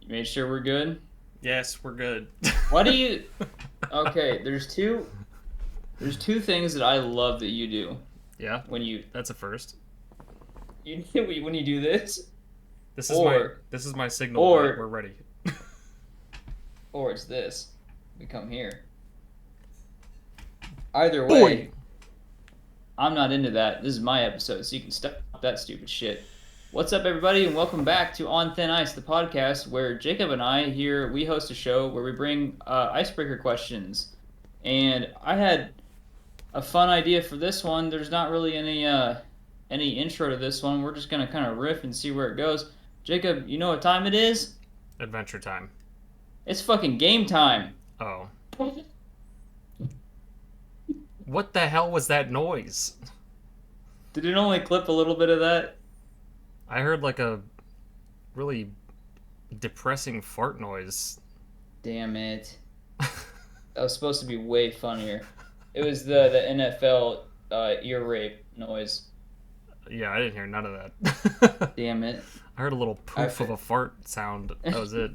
made sure we're good? Yes, we're good. Why do you... Okay, there's two things that I love that you do Yeah, when you that's a first. when you do this, This is my or this is my signal that or we're ready. or it's this. We come here. Either Boy. way, I'm not into that. This is my episode, so you can stop that stupid shit. What's up, everybody, and welcome back to On Thin Ice, the podcast where Jacob and I here we host a show where we bring icebreaker questions. And I had a fun idea for this one. There's not really any intro to this one. We're just gonna kind of riff and see where it goes. Jacob, you know what time it is? Adventure time. It's fucking game time. Oh. What the hell was that noise? Did it only clip a little bit of that? I heard like a really depressing fart noise. Damn it. That was supposed to be way funnier. It was the NFL ear rape noise. Yeah, I didn't hear none of that. Damn it. I heard a little poof of a fart sound. That was it.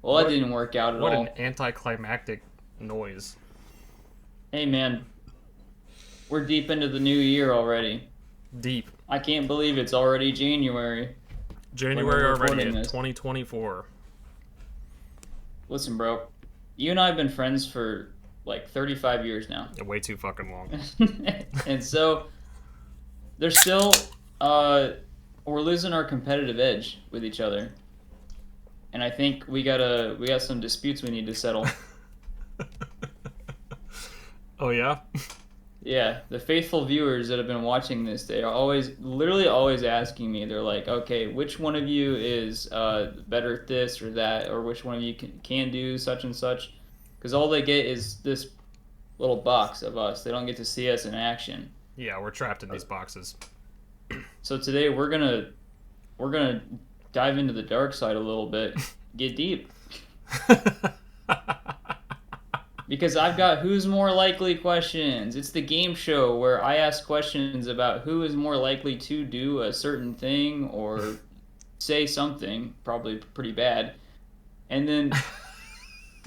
Well, that didn't work out at all. What an anticlimactic noise. Hey, man. We're deep into the new year already. Deep. I can't believe it's already January. January already recording in this. 2024. Listen, bro. You and I have been friends for like 35 years now. Way too fucking long. And so there's still we're losing our competitive edge with each other. And I think we got some disputes we need to settle. Oh yeah? Yeah, the faithful viewers that have been watching this, they are literally always asking me. They're like, okay, which one of you is better at this or that, or which one of you can do such and such? Because all they get is this little box of us. They don't get to see us in action. Yeah, we're trapped in these boxes. So today we're gonna dive into the dark side a little bit, get deep. Because I've got who's more likely questions. It's the game show where I ask questions about who is more likely to do a certain thing or say something, probably pretty bad. And then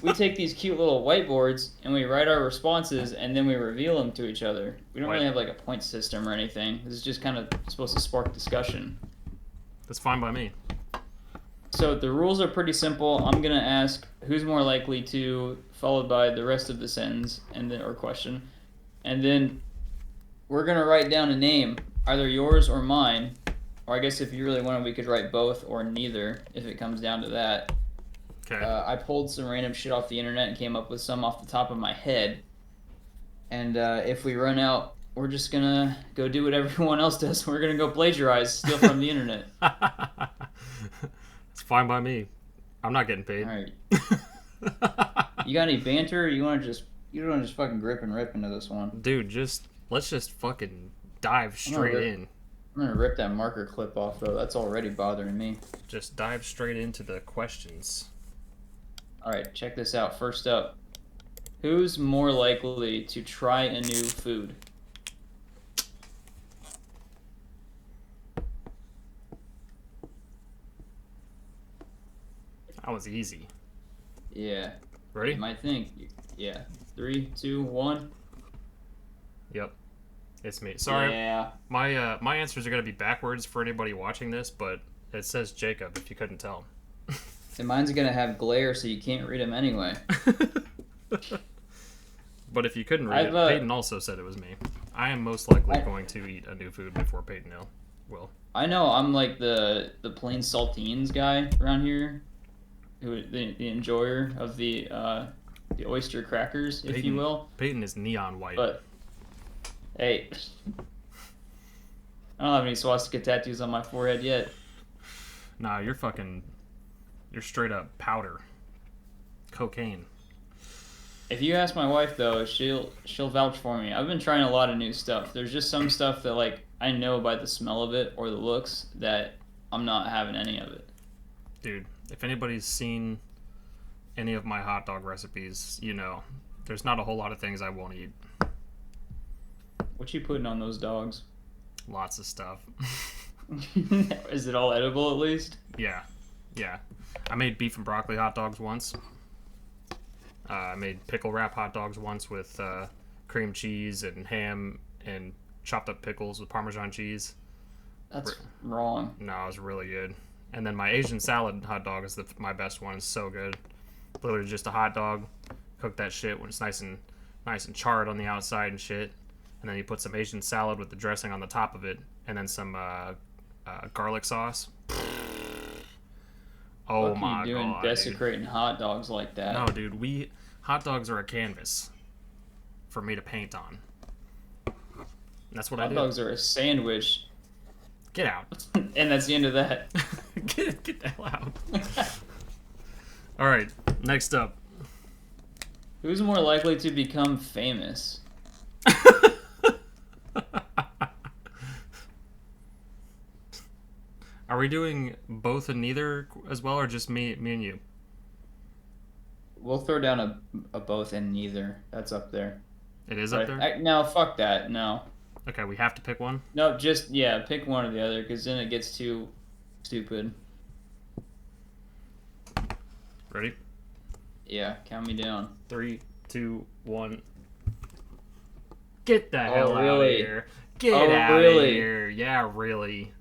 we take these cute little whiteboards and we write our responses and then we reveal them to each other. We don't really have like a point system or anything. This is just kind of supposed to spark discussion. That's fine by me. So the rules are pretty simple. I'm gonna ask who's more likely to, followed by the rest of the sentence or question, and then we're gonna write down a name, either yours or mine, or I guess if you really wanted, we could write both or neither if it comes down to that. Okay. I pulled some random shit off the internet and came up with some off the top of my head. And if we run out, we're just gonna go do what everyone else does. We're gonna go plagiarize, steal from the internet. It's fine by me. I'm not getting paid. All right. You got any banter? Or you want to just fucking grip and rip into this one? Dude, let's just fucking dive straight in. I'm gonna rip that marker clip off though. That's already bothering me. Just dive straight into the questions. All right, check this out. First up, who's more likely to try a new food? That was easy. Yeah. Ready? You might think. Yeah. 3, 2, 1. Yep. It's me. Sorry. Yeah. My answers are gonna be backwards for anybody watching this, but it says Jacob if you couldn't tell. And mine's gonna have glare, so you can't read them anyway. But if you couldn't read it, Peyton also said it was me. I am most likely going to eat a new food before Peyton will. I know I'm like the plain saltines guy around here, who the enjoyer of the oyster crackers, if you will. Peyton is neon white. But hey, I don't have any swastika tattoos on my forehead yet. Nah, you're straight up powder, cocaine. If you ask my wife though, she'll vouch for me. I've been trying a lot of new stuff. There's just some stuff that like I know by the smell of it or the looks that I'm not having any of it. Dude, if anybody's seen any of my hot dog recipes, you know, there's not a whole lot of things I won't eat. What you putting on those dogs? Lots of stuff. Is it all edible at least? Yeah, yeah. I made beef and broccoli hot dogs once. I made pickle wrap hot dogs once with cream cheese and ham and chopped up pickles with Parmesan cheese. That's wrong. No, it was really good. And then my Asian salad hot dog is my best one. It's so good. Literally just a hot dog. Cook that shit when it's nice and charred on the outside and shit. And then you put some Asian salad with the dressing on the top of it, and then some garlic sauce. Oh What my are you doing god, desecrating hot dogs like that? no, dude, hot dogs are a canvas for me to paint on. And that's what I Hot do. dogs are a sandwich, Get out. and that's the end of that. Get the hell out. All right, next up. Who's more likely to become famous? Are we doing both and neither as well, or just me and you? We'll throw down a both and neither. That's up there. It is up there? No, fuck that. No. Okay, we have to pick one? No, just, yeah, pick one or the other, because then it gets too stupid. Ready? Yeah, count me down. 3, 2, 1. Get the hell out of really? here. Get Oh, out really? of here. Yeah, really.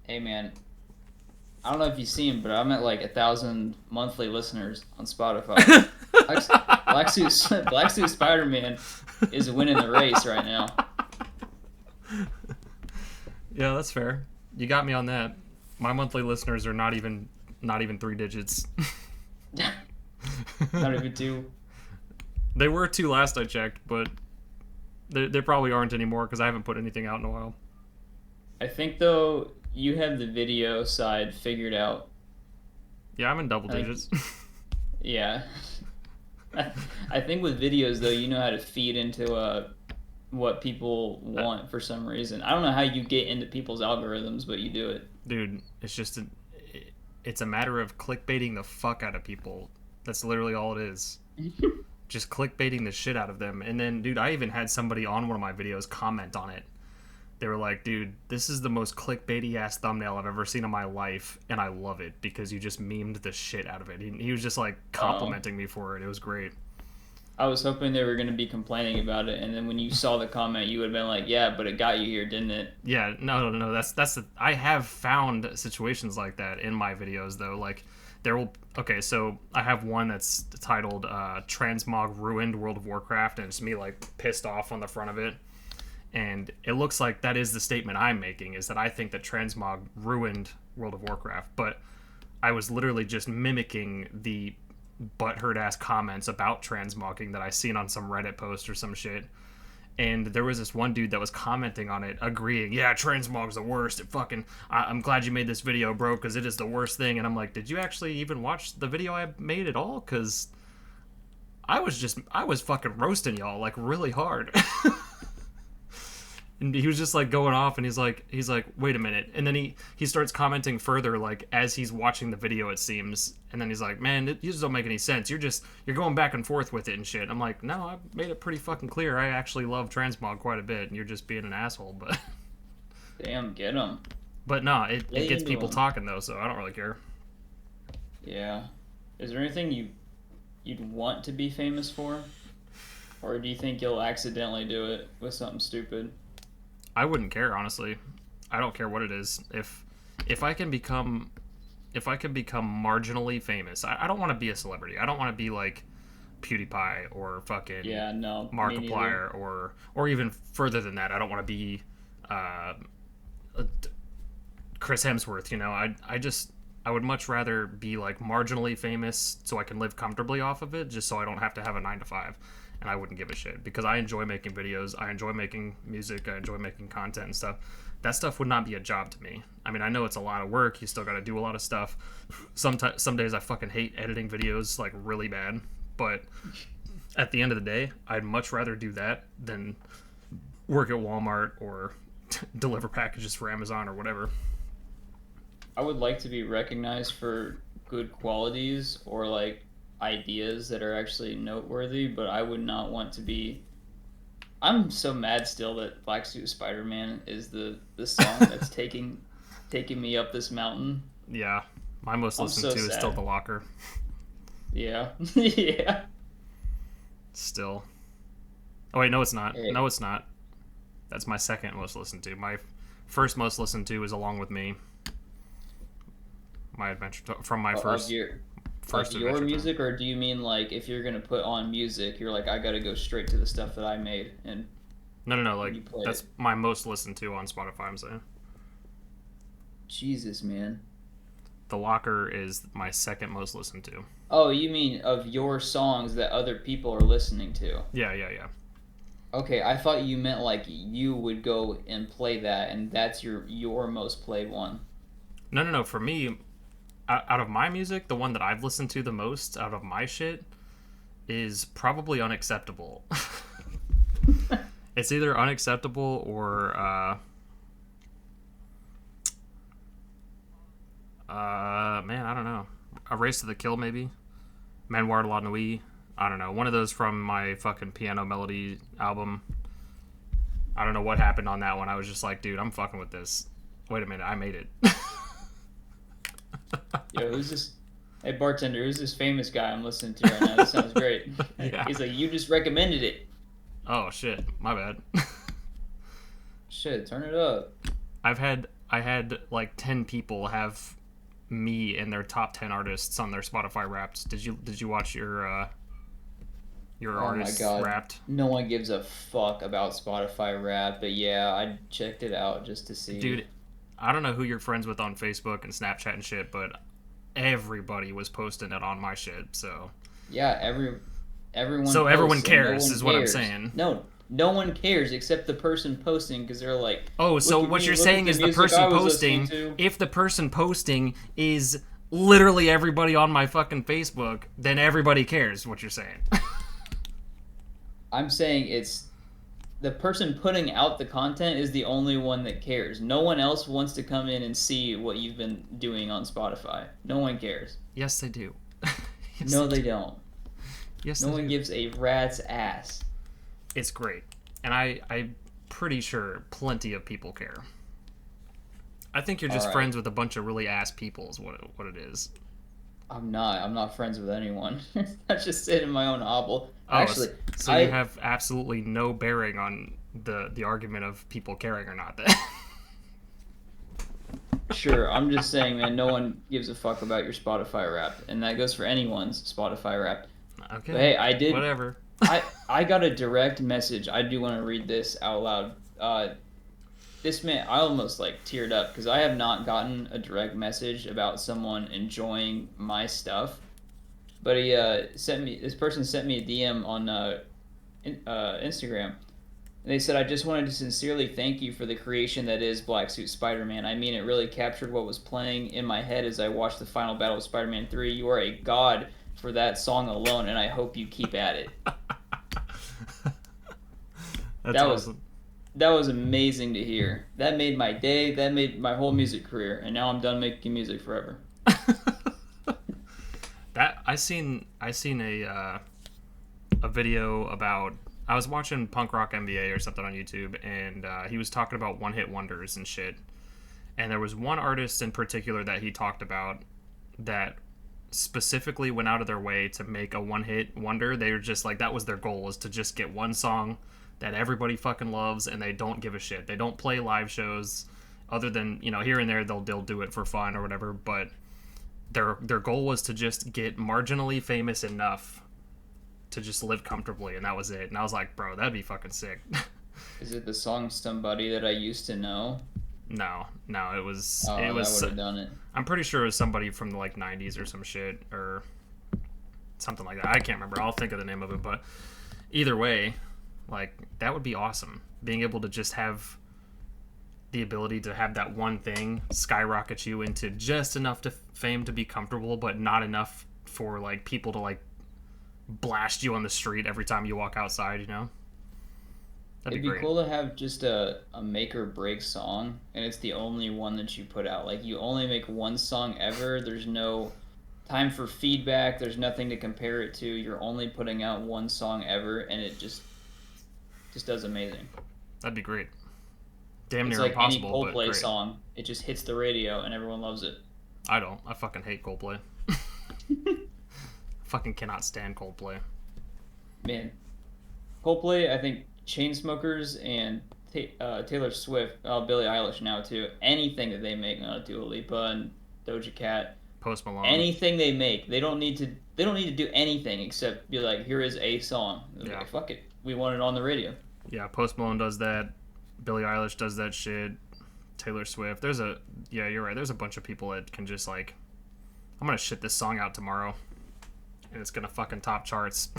Hey, man. I don't know if you've seen, but I'm at like 1,000 monthly listeners on Spotify. Black Suit Spider-Man is winning the race right now. Yeah, that's fair. You got me on that. My monthly listeners are not even 3 digits. Not even two. They were 2 last I checked, but they probably aren't anymore because I haven't put anything out in a while. I think, though, you have the video side figured out. Yeah, I'm in double digits. Yeah. I think with videos, though, you know how to feed into what people want for some reason. I don't know how you get into people's algorithms, but you do it. Dude, it's just it's a matter of clickbaiting the fuck out of people. That's literally all it is. Just clickbaiting the shit out of them. And then, dude, I even had somebody on one of my videos comment on it. They were like, dude, this is the most clickbaity ass thumbnail I've ever seen in my life, and I love it because you just memed the shit out of it. He was just like complimenting me for it. It was great. I was hoping they were going to be complaining about it, and then when you saw the comment, you would have been like, yeah, but it got you here, didn't it? Yeah, no. I have found situations like that in my videos though. Like okay, so I have one that's titled Transmog Ruined World of Warcraft, and it's me like pissed off on the front of it. And it looks like that is the statement I'm making, is that I think that Transmog ruined World of Warcraft, but I was literally just mimicking the butthurt ass comments about transmogging that I seen on some Reddit post or some shit. And there was this one dude that was commenting on it, agreeing, yeah, transmog's the worst. I'm glad you made this video, bro, because it is the worst thing. And I'm like, did you actually even watch the video I made at all? Because I was fucking roasting y'all like really hard. And he was just like going off, and he's like, wait a minute. And then he starts commenting further, like as he's watching the video, it seems. And then he's like, man, you just don't make any sense. You're going back and forth with it and shit. I'm like, no, I made it pretty fucking clear. I actually love transmog quite a bit, and you're just being an asshole. But Damn, get them. But no, it gets people talking though, so I don't really care. Yeah. Is there anything you'd want to be famous for? Or do you think you'll accidentally do it with something stupid? I wouldn't care, honestly. I don't care what it is. If I can become marginally famous, I don't want to be a celebrity. I don't want to be like PewDiePie or fucking Markiplier or even further than that. I don't want to be Chris Hemsworth. You know, I would much rather be like marginally famous so I can live comfortably off of it, just so I don't have to have a 9 to 5. And I wouldn't give a shit because I enjoy making videos. I enjoy making music. I enjoy making content and stuff. That stuff would not be a job to me. I mean, I know it's a lot of work. You still got to do a lot of stuff. Some days I fucking hate editing videos like really bad. But at the end of the day, I'd much rather do that than work at Walmart or deliver packages for Amazon or whatever. I would like to be recognized for good qualities or like ideas that are actually noteworthy, but I would not want to be I'm so mad still that Black Suit Spider-Man is the song that's taking me up this mountain. Yeah, my most I'm listened so to is still sad. The Locker. Yeah. Yeah. Still. Oh wait, no, it's not. Hey, No, it's not. That's my second most listened to. My first most listened to is Along with Me. My adventure from my of first your of first your adventure time. music, or do you mean like if you're gonna put on music, you're like I gotta go straight to the stuff that I made and No, no, no. Like you play that's it? my most listened to on Spotify. I'm saying Jesus, man. The Locker is my second most listened to. Oh, you mean of your songs that other people are listening to? Yeah, yeah, yeah. Okay, I thought you meant like you would go and play that, and that's your most played one. No, no, no. For me, out of my music, the one that I've listened to the most out of my shit is probably Unacceptable. It's either Unacceptable or man, I don't know. A Race to the Kill, maybe. Manoir de la Nuit. I don't know. One of those from my fucking Piano Melody album. I don't know what happened on that one. I was just like, dude, I'm fucking with this. Wait a minute, I made it. Yo, who's this? Hey, bartender, who's this famous guy I'm listening to right now? This sounds great. Yeah. He's like, you just recommended it. Oh shit, my bad. Shit, turn it up. I had like 10 people have me in their top 10 artists on their Spotify Wrapped. Did you watch your Oh my artists god. Wrapped? No one gives a fuck about Spotify rap, but yeah, I checked it out just to see. Dude, I don't know who you're friends with on Facebook and Snapchat and shit, but everybody was posting it on my shit. Yeah, everyone So everyone posts and no cares one is what I'm cares. saying. No one cares except the person posting because they're like, Oh, so look at what me, you're look at saying the is the music I person was listening posting, to. if the person posting is literally everybody on my fucking Facebook, then everybody cares what you're saying. I'm saying it's the person putting out the content is the only one that cares. No one else wants to come in and see what you've been doing on Spotify. No one cares. Yes, they do. Yes, No, they they do. don't. Yes, No they one do. gives a rat's ass. It's great. And I'm pretty sure plenty of people care. I think you're All just right. friends with a bunch of really ass people is what it is. I'm not. I'm not friends with anyone. I just sit in my own hovel. Oh, Actually, so you I have absolutely no bearing on the argument of people caring or not then. sure. I'm just saying, man. No one gives a fuck about your Spotify rap, and that goes for anyone's Spotify rap. But Okay. hey, I did. Whatever. I got a direct message. I do want to read this out loud. This man, I almost like teared up because I have not gotten a direct message about someone enjoying my stuff. But he sent me. This person sent me a DM on Instagram. And they said, I just wanted to sincerely thank you for the creation that is Black Suit Spider Man. I mean, it really captured what was playing in my head as I watched the final battle of Spider Man 3. You are a god for that song alone, and I hope you keep at it. That's That was awesome. that was amazing to hear. That made my day. That made my whole music career, and now I'm done making music forever. That I seen a video about I was watching Punk Rock MBA or something on YouTube, and he was talking about one hit wonders and shit. And there was one artist in particular that he talked about that specifically went out of their way to make a one hit wonder. They were just like that was their goal, is to just get one song that everybody fucking loves, and they don't give a shit. They don't play live shows other than, here and there they'll do it for fun or whatever, but their goal was to just get marginally famous enough to just live comfortably, and that was it. And I was like, bro, that'd be fucking sick. Is it the song "Somebody That I Used to Know"? No, it Oh, that was would have done it. I'm pretty sure it was somebody from the like 90s or some shit or something like that. I can't remember. I'll think of the name of it, but either way, like that would be awesome. Being able to just have the ability to have that one thing skyrocket you into just enough to fame to be comfortable, but not enough for like people to like blast you on the street every time you walk outside. That'd It'd be be great. cool to have just a make or break song, and it's the only one that you put out. Like, you only make one song ever. There's no time for feedback, there's nothing to compare it to. You're only putting out one song ever, and it just just does amazing. That'd be great. Damn It's near like any impossible, but Coldplay great. song. It just hits the radio and everyone loves it. I don't. I fucking hate Coldplay. Fucking cannot stand Coldplay. Man, Coldplay, I think Chainsmokers and Taylor Swift, Billie Eilish now too. Anything that they make, Dua Lipa and Doja Cat, Post Malone. anything they make, they don't need to. They don't need to do anything except be like, here is a song. Yeah. Like, fuck it, we want it on the radio. Yeah, Post Malone does that. Billie Eilish does that shit. Taylor Swift. Yeah, you're right. There's a bunch of people that can just like, I'm gonna shit this song out tomorrow, and it's gonna fucking top charts.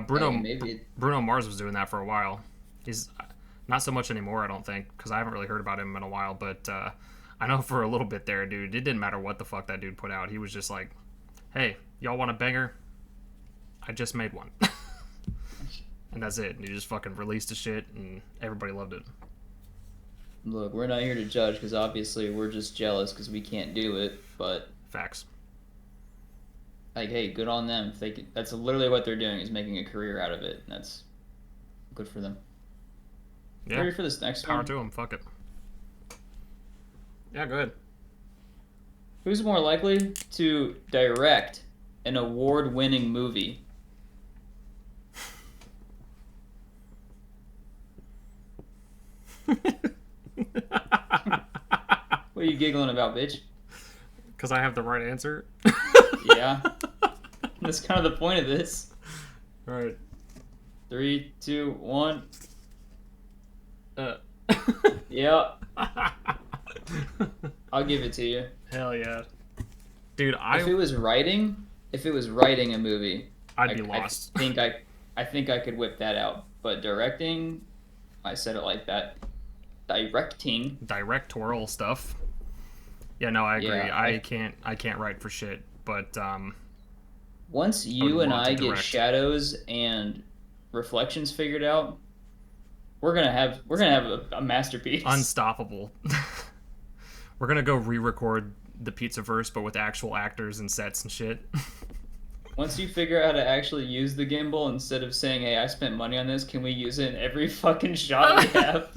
Bruno Mars was doing that for a while. He's not so much anymore, I don't think, because I haven't really heard about him in a while. But I know for a little bit there, dude, it didn't matter what the fuck that dude put out. He was just like, hey, y'all want a banger? I just made one. And that's it. And he just fucking released the shit, and everybody loved it. Look, we're not here to judge because obviously we're just jealous because we can't do it. But Facts. like, hey, good on them. If they can, that's literally what they're doing is making a career out of it. And that's good for them. Yeah. Ready for this next Power one? to him. Fuck it. Yeah, go ahead. Who's more likely to direct an award-winning movie? What are you giggling about, bitch? Because I have the right answer. Yeah. That's kind of the point of this. All right. 3, 2, 1. Uh. Yeah. I'll give it to you. Hell yeah. Dude, If it was writing a movie, I'd be lost. I think I could whip that out. But directing, I said it like that. Directorial stuff. Yeah, no, I agree. Yeah, I can't write for shit, but once you and I get direct. shadows and reflections figured out, we're gonna have a masterpiece. Unstoppable. We're gonna go re-record the Pizzaverse, but with actual actors and sets and shit. Once you figure out how to actually use the gimbal, instead of saying, hey, I spent money on this, can we use it in every fucking shot we have?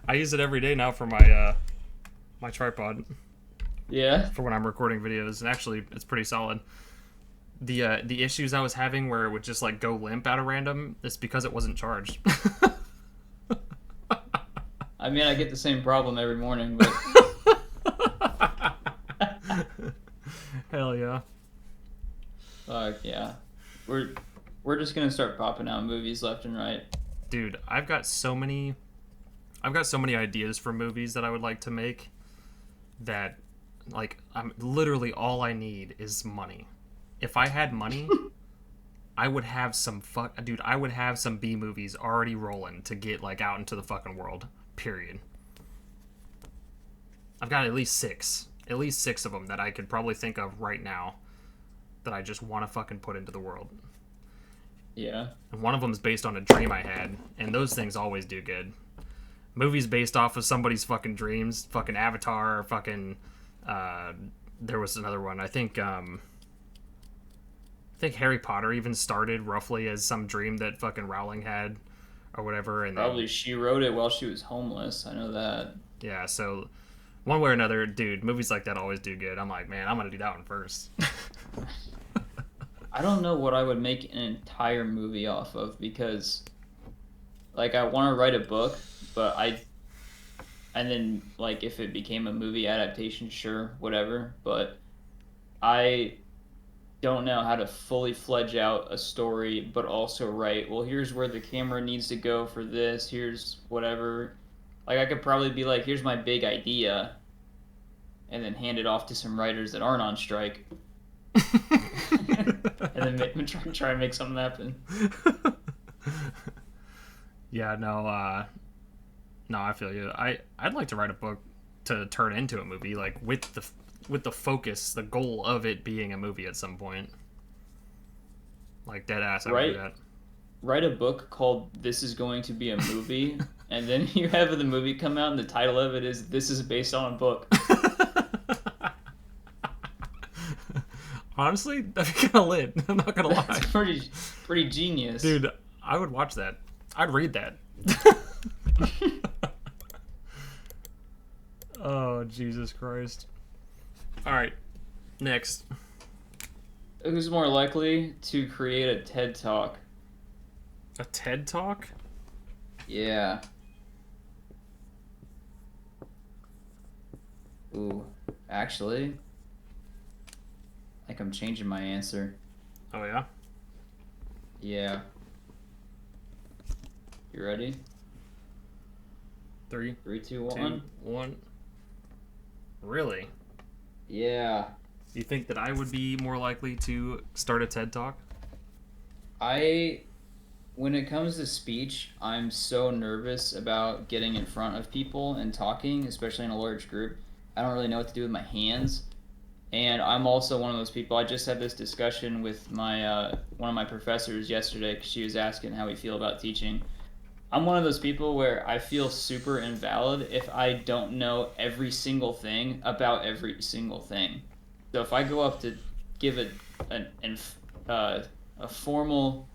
I use it every day now for my my tripod. Yeah? For when I'm recording videos, and actually it's pretty solid. The issues I was having where it would just like go limp out of random, it's because it wasn't charged. I mean, I get the same problem every morning, but Hell yeah. fuck yeah. We're just gonna start popping out movies left and right. Dude, I've got so many ideas for movies that I would like to make that like I'm literally all I need is money. If I had money, I would have some I would have some B movies already rolling to get like out into the fucking world. Period. I've got at least six of them that I could probably think of right now that I just want to fucking put into the world. Yeah. And one of them is based on a dream I had, and those things always do good. Movies based off of somebody's fucking dreams, fucking Avatar, fucking there was another one. I think Harry Potter even started roughly as some dream that fucking Rowling had or whatever, and Probably then, she wrote it while she was homeless. I know that. yeah, so one way or another, dude, movies like that always do good. I'm like, man, I'm gonna do that one first. I don't know what I would make an entire movie off of because, like, I want to write a book, but and then, like, if it became a movie adaptation, sure, whatever, but I don't know how to fully fledge out a story, but also write, well, here's where the camera needs to go for this, here's whatever. Like, I could probably be like, here's my big idea, and then hand it off to some writers that aren't on strike. And then try and make something happen. Yeah, no, I feel you. I'd like to write a book to turn into a movie, like with the focus, the goal of it being a movie at some point. Like dead ass, I would do that. Write a book called "This is going to be a movie," and then you have the movie come out, and the title of it is "This is based on a book." Honestly, that'd be kind of lit. I'm not gonna lie. That's pretty genius, Dude, I would watch that. I'd read that. Oh, Jesus Christ. All right, next. Who's more likely to create a TED Talk? A TED Talk? Yeah. Ooh, actually, I think I'm changing my answer. Oh, yeah? Yeah. You ready? Three, 3, 2, two, 1. 1. Really? Yeah. Do you think that I would be more likely to start a TED Talk? When it comes to speech, I'm so nervous about getting in front of people and talking, especially in a large group. I don't really know what to do with my hands. And I'm also one of those people. I just had this discussion with my one of my professors yesterday because she was asking how we feel about teaching. I'm one of those people where I feel super invalid if I don't know every single thing about every single thing. So if I go up to give uh, a formal,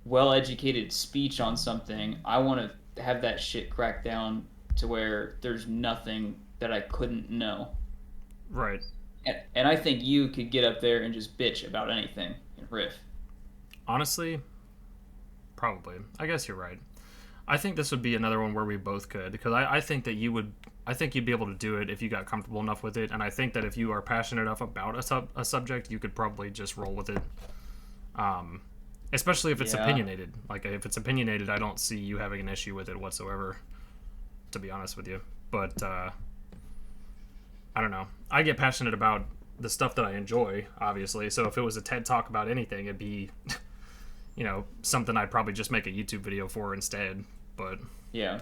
well-educated speech on something, I want to have that shit cracked down to where there's nothing that I couldn't know. Right. And I think you could get up there and just bitch about anything and riff. Honestly, probably. I guess you're right. I think this would be another one where we both could, because I think that you would. I think you'd be able to do it if you got comfortable enough with it, and I think that if you are passionate enough about a subject, you could probably just roll with it. Especially if it's Yeah. opinionated. Like if it's opinionated, I don't see you having an issue with it whatsoever. To be honest with you, but I don't know. I get passionate about the stuff that I enjoy, obviously. So if it was a TED Talk about anything, it'd be, something I'd probably just make a YouTube video for instead. But Yeah.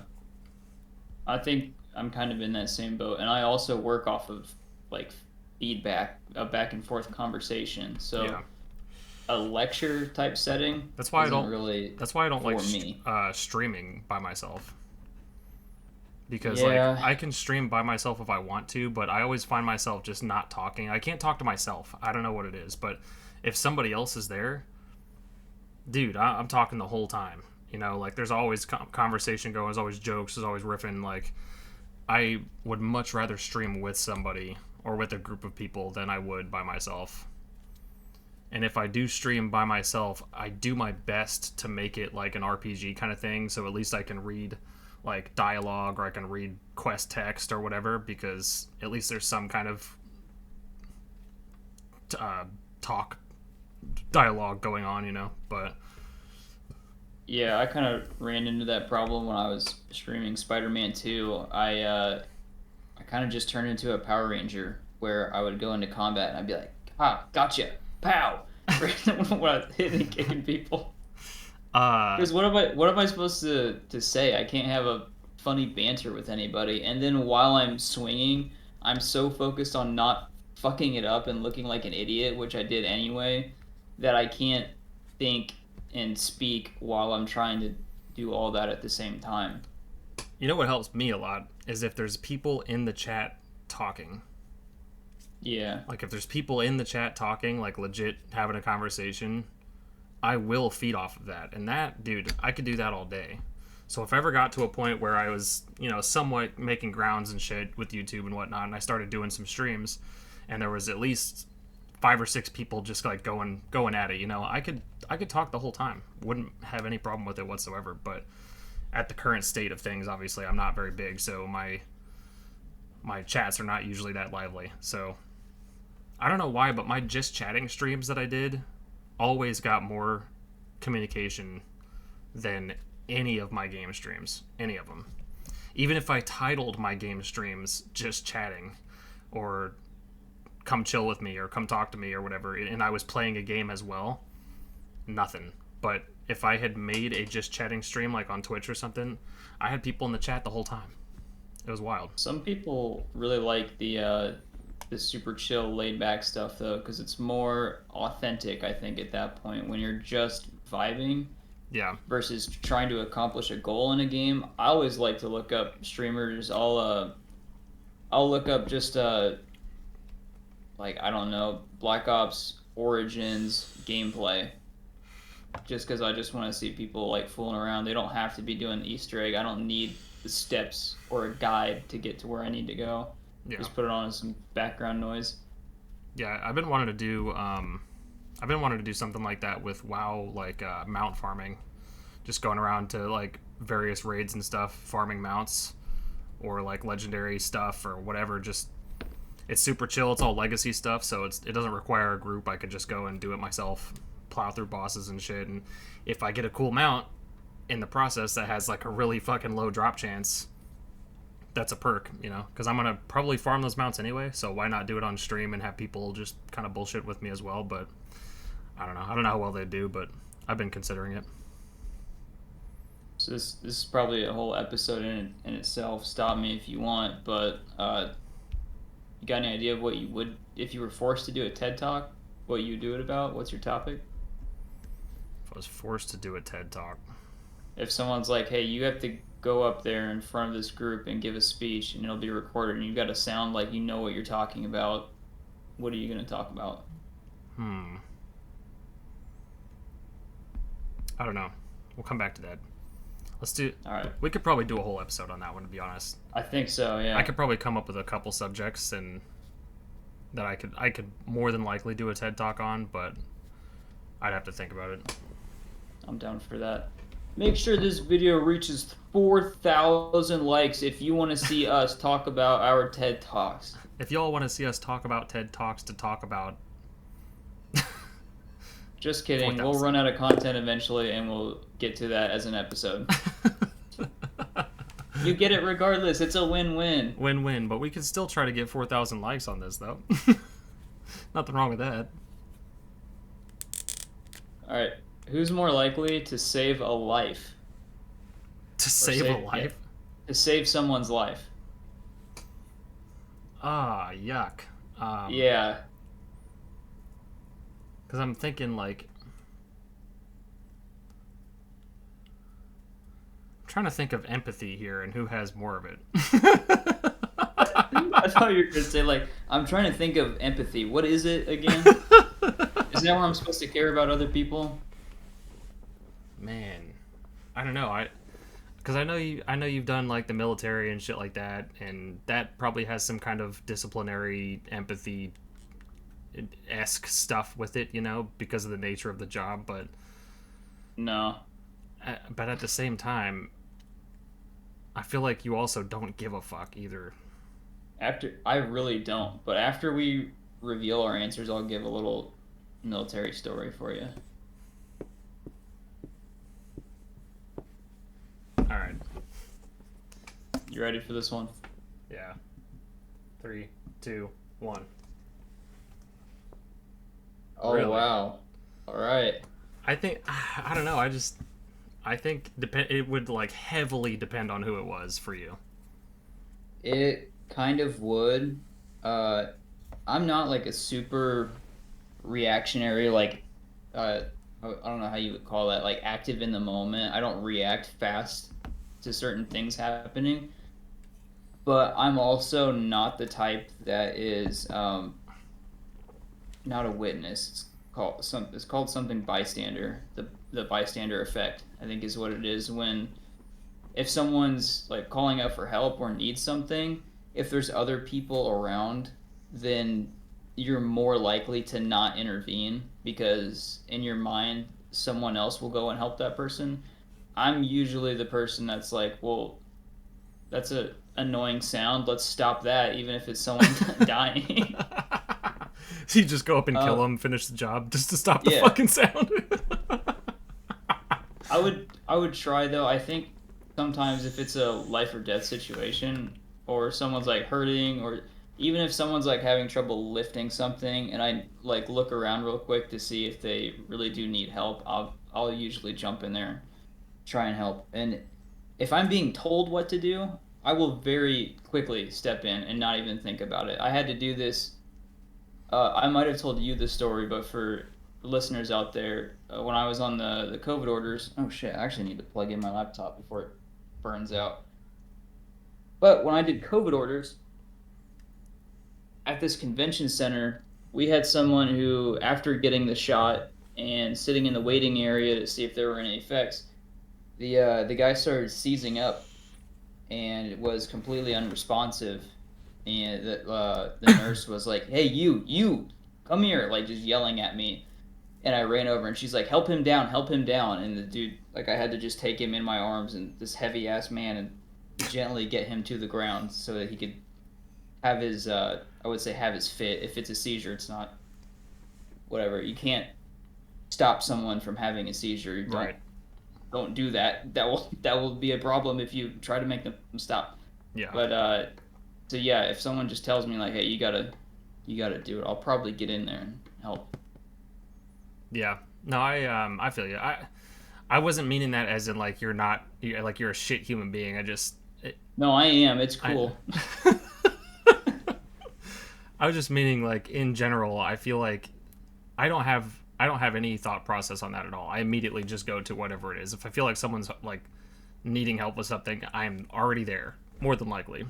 I think I'm kind of in that same boat, and I also work off of like feedback, a back and forth conversation. So yeah, a lecture type setting that's why I isn't don't. really That's why I don't like for me. streaming by myself. Because like Yeah, I can stream by myself if I want to, but I always find myself just not talking. I can't talk to myself. I don't know what it is, but if somebody else is there, dude, I'm talking the whole time. Like there's always conversation going, there's always jokes, there's always riffing. Like I would much rather stream with somebody or with a group of people than I would by myself. And if I do stream by myself, I do my best to make it like an RPG kind of thing, so at least I can read like dialogue or I can read quest text or whatever, because at least there's some kind of uh, talk dialogue going on. But yeah, I kind of ran into that problem when I was streaming Spider-Man 2. I kind of just turned into a Power Ranger where I would go into combat and I'd be like, "Ha, gotcha, pow!" when I was hitting and kicking people. uh, Because what am I supposed to say? I can't have a funny banter with anybody. And then while I'm swinging, I'm so focused on not fucking it up and looking like an idiot, which I did anyway, that I can't think and speak while I'm trying to do all that at the same time. what helps me a lot is if there's people in the chat talking. Yeah. Like if there's people in the chat talking, like legit having a conversation, I will feed off of that. And that, dude, I could do that all day. So if I ever got to a point where I was, somewhat making grounds and shit with YouTube and whatnot, and I started doing some streams, and there was at least 5 or 6 people just like going at it, I could talk the whole time. Wouldn't have any problem with it whatsoever. But at the current state of things, obviously, I'm not very big, so my chats are not usually that lively. So I don't know why, but my just chatting streams that I did always got more communication than any of my game streams. Any of them. Even if I titled my game streams just chatting or come chill with me or come talk to me or whatever, and I was playing a game as well, nothing. But if I had made a just chatting stream like on Twitch or something, I had people in the chat the whole time. It was wild. Some people really like the super chill, laid back stuff though, because it's more authentic. I think at that point when you're just vibing Yeah. versus trying to accomplish a goal in a game. I always like to look up streamers. I'll look up just like I don't know, Black Ops Origins gameplay, just because I just want to see people like fooling around. They don't have to be doing the Easter egg. I don't need the steps or a guide to get to where I need to go. Yeah. Just put it on as some background noise. Yeah, I've been wanting to do something like that with WoW, like mount farming, just going around to like various raids and stuff, farming mounts or like legendary stuff or whatever. Just it's super chill. It's all legacy stuff, so it doesn't require a group. I could just go and do it myself, plow through bosses and shit. And if I get a cool mount in the process that has like a really fucking low drop chance, that's a perk, you know, because I'm gonna probably farm those mounts anyway. So why not do it on stream and have people just kind of bullshit with me as well? But I don't know. I don't know how well they do, but I've been considering it. So this is probably a whole episode in itself. Stop me if you want, but you got any idea of what you would if you were forced to do a TED Talk? What you do it about? What's your topic? If I was forced to do a TED Talk, If someone's like, "Hey, you have to go up there in front of this group and give a speech, and it'll be recorded, and you've got to sound like you know what you're talking about," what are you going to talk about? I don't know. We'll come back to that. Let's do. All right. We could probably do a whole episode on that one, to be honest. I think so. Yeah. I could probably come up with a couple subjects and that I could more than likely do a TED Talk on, but I'd have to think about it. I'm down for that. Make sure this video reaches 4,000 likes if you want to see us talk about our TED Talks. If y'all want to see us talk about TED Talks to talk about. Just kidding. 4,000. We'll run out of content eventually, and we'll get to that as an episode. You get it regardless. It's a win-win. Win-win, but we could still try to get 4,000 likes on this, though. Nothing wrong with that. All right. Who's more likely to save a life? To save a life? Yeah, to save someone's life. Ah, yuck. Yeah. Because I'm thinking, like... I'm trying to think of empathy here and who has more of it. I thought you were going to say, like, I'm trying to think of empathy. What is it again? Isn't that where I'm supposed to care about other people? Man, I don't know. Because I know you've done like the military and shit like that, and that probably has some kind of disciplinary empathy-esque stuff with it, you know, because of the nature of the job. But no. But at the same time, I feel like you also don't give a fuck either. I really don't. But after we reveal our answers, I'll give a little military story for you. All right. You ready for this one? Yeah. 3, 2, 1. Oh, really? Wow. All right. I think I don't know. I think it would like heavily depend on who it was for you. It kind of would. I'm not like a super reactionary, like I don't know how you would call that, like active in the moment. I don't react fast to certain things happening. But I'm also not the type that is not a witness. It's called something bystander. The bystander effect, I think, is what it is. If someone's like calling out for help or needs something, if there's other people around, then you're more likely to not intervene because in your mind someone else will go and help that person. I'm usually the person that's like, well, that's a annoying sound. Let's stop that, even if it's someone dying. So you just go up and kill him, finish the job, just to stop the fucking sound. I would try though. I think sometimes if it's a life or death situation, or someone's like hurting, or even if someone's like having trouble lifting something, and I like look around real quick to see if they really do need help, I'll usually jump in there, try and help. And if I'm being told what to do, I will very quickly step in and not even think about it. I had to do this. I might have told you this story, but for listeners out there, when I was on the COVID orders, oh shit, I actually need to plug in my laptop before it burns out. But when I did COVID orders, at this convention center, we had someone who, after getting the shot, and sitting in the waiting area to see if there were any effects. The guy started seizing up and it was completely unresponsive. And the nurse was like, "Hey, you, come here!" Like just yelling at me. And I ran over, and she's like, help him down." And the dude, like, I had to just take him in my arms, and this heavy ass man, and gently get him to the ground so that he could have his, I would say, have his fit. If it's a seizure, it's not whatever. You can't stop someone from having a seizure. Right. Don't do that. That will be a problem if you try to make them stop. Yeah. But so yeah, if someone just tells me like, hey, you gotta do it, I'll probably get in there and help. Yeah. No, I feel you. I wasn't meaning that as in like you're a shit human being. No, I am. It's cool. I was just meaning like in general. I feel like I don't have any thought process on that at all. I immediately just go to whatever it is. If I feel like someone's like needing help with something, I'm already there, more than likely.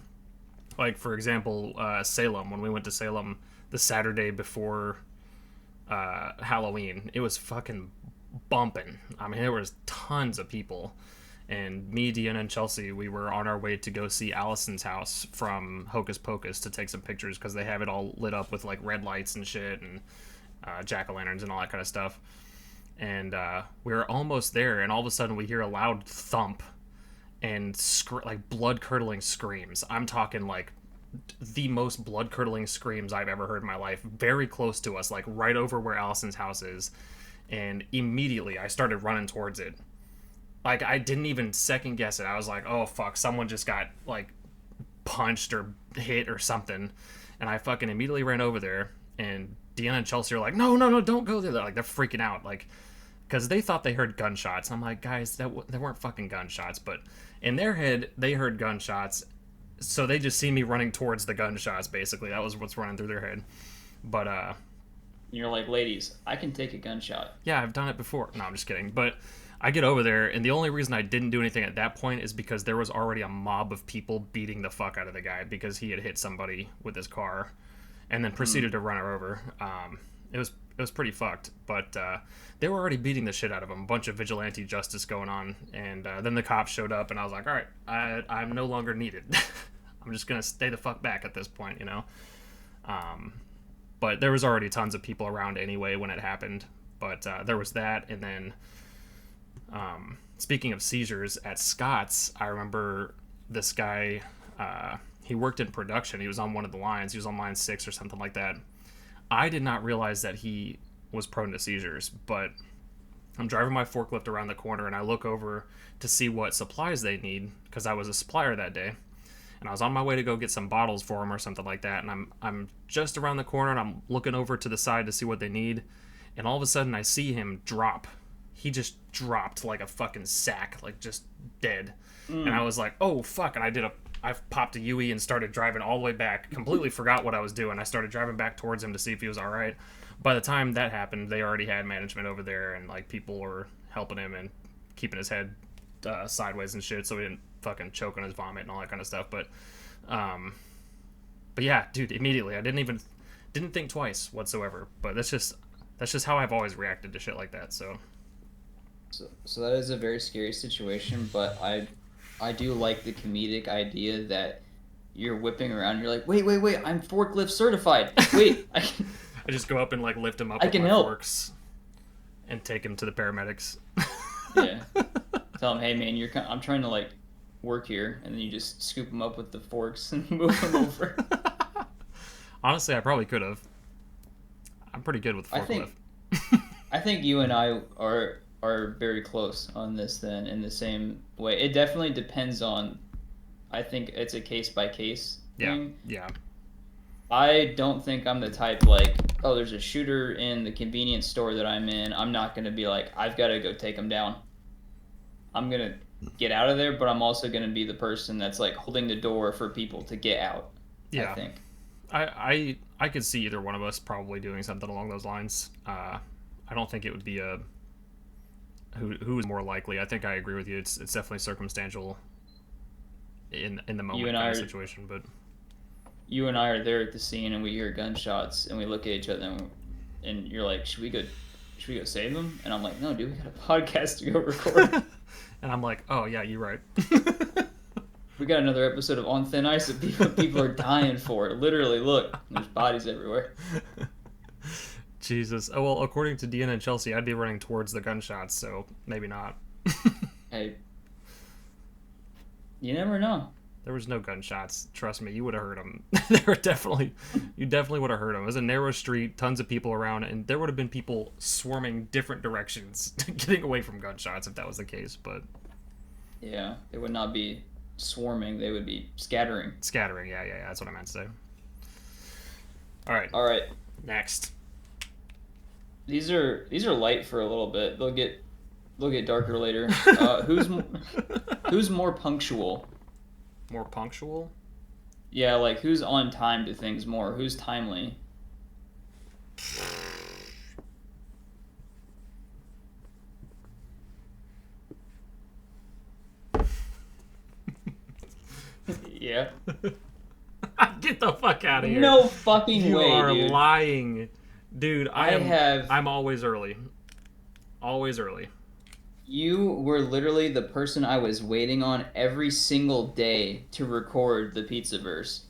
Like for example, Salem. When we went to Salem the Saturday before Halloween, it was fucking bumping. I mean, there was tons of people. And me, Deanna, and Chelsea, we were on our way to go see Allison's house from Hocus Pocus to take some pictures because they have it all lit up with like red lights and shit and jack-o'-lanterns and all that kind of stuff. And we were almost there, and all of a sudden we hear a loud thump and like blood-curdling screams. I'm talking like the most blood-curdling screams I've ever heard in my life, very close to us, like right over where Allison's house is. And immediately I started running towards it. Like, I didn't even second guess it. I was like, oh fuck, someone just got like punched or hit or something. And I fucking immediately ran over there, and Deanna and Chelsea are like, no, don't go there. They're freaking out, like, because they thought they heard gunshots. I'm like, guys, that weren't fucking gunshots. But in their head, they heard gunshots, so they just see me running towards the gunshots. Basically, that was what's running through their head. But You're like, ladies, I can take a gunshot. yeah, I've done it before. No, I'm just kidding. But I get over there, and the only reason I didn't do anything at that point is because there was already a mob of people beating the fuck out of the guy because he had hit somebody with his car, and then proceeded to run her over. It was pretty fucked, but they were already beating the shit out of him. A bunch of vigilante justice going on, and then the cops showed up, and I was like, all right, I'm no longer needed. I'm just gonna stay the fuck back at this point, you know. But there was already tons of people around anyway when it happened. But there was that, and then speaking of seizures at Scott's, I remember this guy. He worked in production. He was on one of the lines. He was on line 6 or something like that. I did not realize that he was prone to seizures, but I'm driving my forklift around the corner, and I look over to see what supplies they need because I was a supplier that day. And I was on my way to go get some bottles for him or something like that, and I'm just around the corner, and I'm looking over to the side to see what they need, and all of a sudden I see him drop. He just dropped like a fucking sack, like just dead. And I was like, oh fuck, and I popped a UE and started driving all the way back, completely forgot what I was doing. I started driving back towards him to see if he was alright. By the time that happened, they already had management over there, and like people were helping him and keeping his head sideways and shit so he didn't fucking choke on his vomit and all that kind of stuff. But yeah, dude, immediately I didn't think twice whatsoever. But that's just how I've always reacted to shit like that. So that is a very scary situation, but I do like the comedic idea that you're whipping around. You're like, wait, I'm forklift certified. Wait, I just go up and like lift him up I with can my help. forks and take him to the paramedics. Yeah. Tell him, hey man, I'm trying to like work here, and then you just scoop him up with the forks and move him over. Honestly, I probably could have. I'm pretty good with forklift. I think you and I are very close on this then in the same way. It definitely depends on, I think it's a case by case thing. Yeah. I don't think I'm the type like, oh, there's a shooter in the convenience store that I'm in. I'm not going to be like, I've got to go take him down. I'm going to get out of there, but I'm also going to be the person that's like holding the door for people to get out. Yeah. I think. I could see either one of us probably doing something along those lines. I don't think it would be a who is more likely. I think I agree with you. It's definitely circumstantial in the moment kind of situation. But you and I are there at the scene, and we hear gunshots, and we look at each other, and you're like, should we go should we go save them? And I'm like, no, dude, we got a podcast to go record. And I'm like, oh yeah, you're right. We got another episode of On Thin Ice that people are dying for. Literally, look, there's bodies everywhere. Jesus. Oh, well, according to Deanna and Chelsea, I'd be running towards the gunshots, so maybe not. Hey, you never know. There was no gunshots. Trust me, you would have heard them. You definitely would have heard them. It was a narrow street, tons of people around, and there would have been people swarming different directions, getting away from gunshots if that was the case. But yeah, it would not be swarming; they would be scattering. Scattering, yeah, that's what I meant to say. All right, next. These are light for a little bit. They'll get darker later. Who's more punctual? More punctual? Yeah, like who's on time to things more? Who's timely? Yeah. Get the fuck out of here. No fucking you way, are dude. Lying. Dude, I'm always early. Always early. You were literally the person I was waiting on every single day to record the Pizzaverse.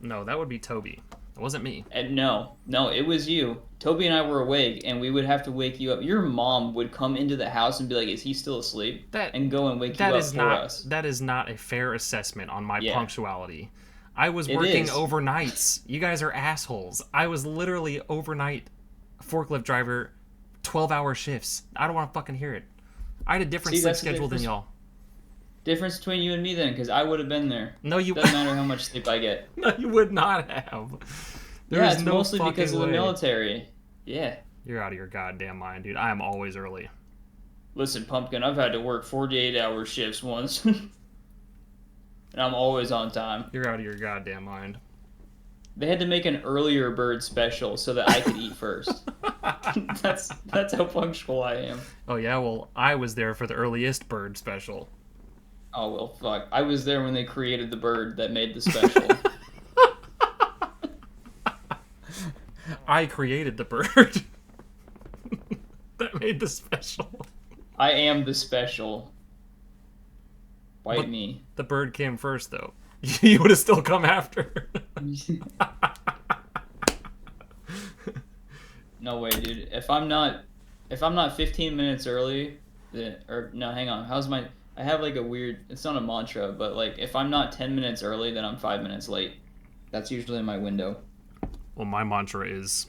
No, that would be Toby. It wasn't me. And no, it was you. Toby and I were awake, and we would have to wake you up. Your mom would come into the house and be like, "Is he still asleep?" And go and wake you up for us. That is not a fair assessment on my punctuality. I was working overnights. You guys are assholes. I was literally overnight forklift driver, 12-hour shifts. I don't want to fucking hear it. I had a different sleep schedule than y'all. Difference between you and me then, because I would have been there. No, you doesn't matter how much sleep I get. No, you would not have. It's mostly because of the military. Yeah. You're out of your goddamn mind, dude. I am always early. Listen, Pumpkin, I've had to work 48-hour shifts once. And I'm always on time. You're out of your goddamn mind. They had to make an earlier bird special so that I could eat first. That's how punctual I am. Oh yeah, well, I was there for the earliest bird special. Oh well, fuck. I was there when they created the bird that made the special. I created the bird that made the special. I am the special. Bite me. The bird came first, though. You would have still come after. No way, dude. If I'm not 15 minutes early, hang on. I have like a weird, it's not a mantra, but like if I'm not 10 minutes early, then I'm 5 minutes late. That's usually my window. Well, my mantra is,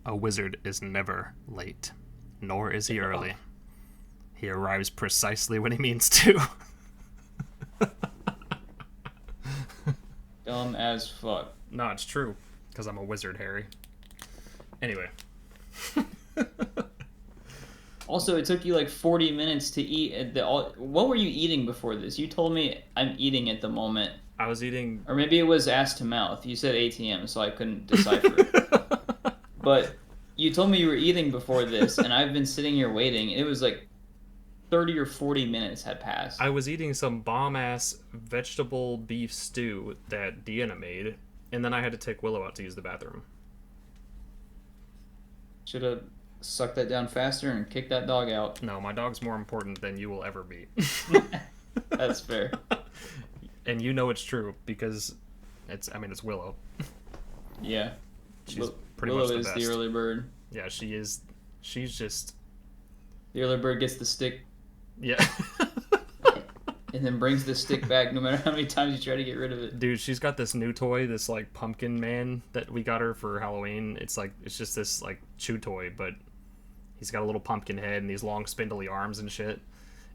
a wizard is never late, nor is he early. He arrives precisely when he means to. Dumb as fuck. No, it's true, because I'm a wizard, Harry. Anyway. Also, it took you like 40 minutes to eat what were you eating before this? You told me I'm eating at the moment. I was eating... Or maybe it was ass to mouth. You said ATM, so I couldn't decipher. But you told me you were eating before this, and I've been sitting here waiting. It was like 30 or 40 minutes had passed. I was eating some bomb-ass vegetable beef stew that Deanna made, and then I had to take Willow out to use the bathroom. Should have sucked that down faster and kicked that dog out. No, my dog's more important than you will ever be. That's fair. And you know it's true, because it's Willow. Yeah. She's pretty Willow much the is best. the early bird. Yeah, she is. She's just... The early bird gets the stick. Yeah. And then brings the stick back no matter how many times you try to get rid of it. Dude, she's got this new toy, this like pumpkin man that we got her for Halloween. It's just this like chew toy, but he's got a little pumpkin head and these long spindly arms and shit.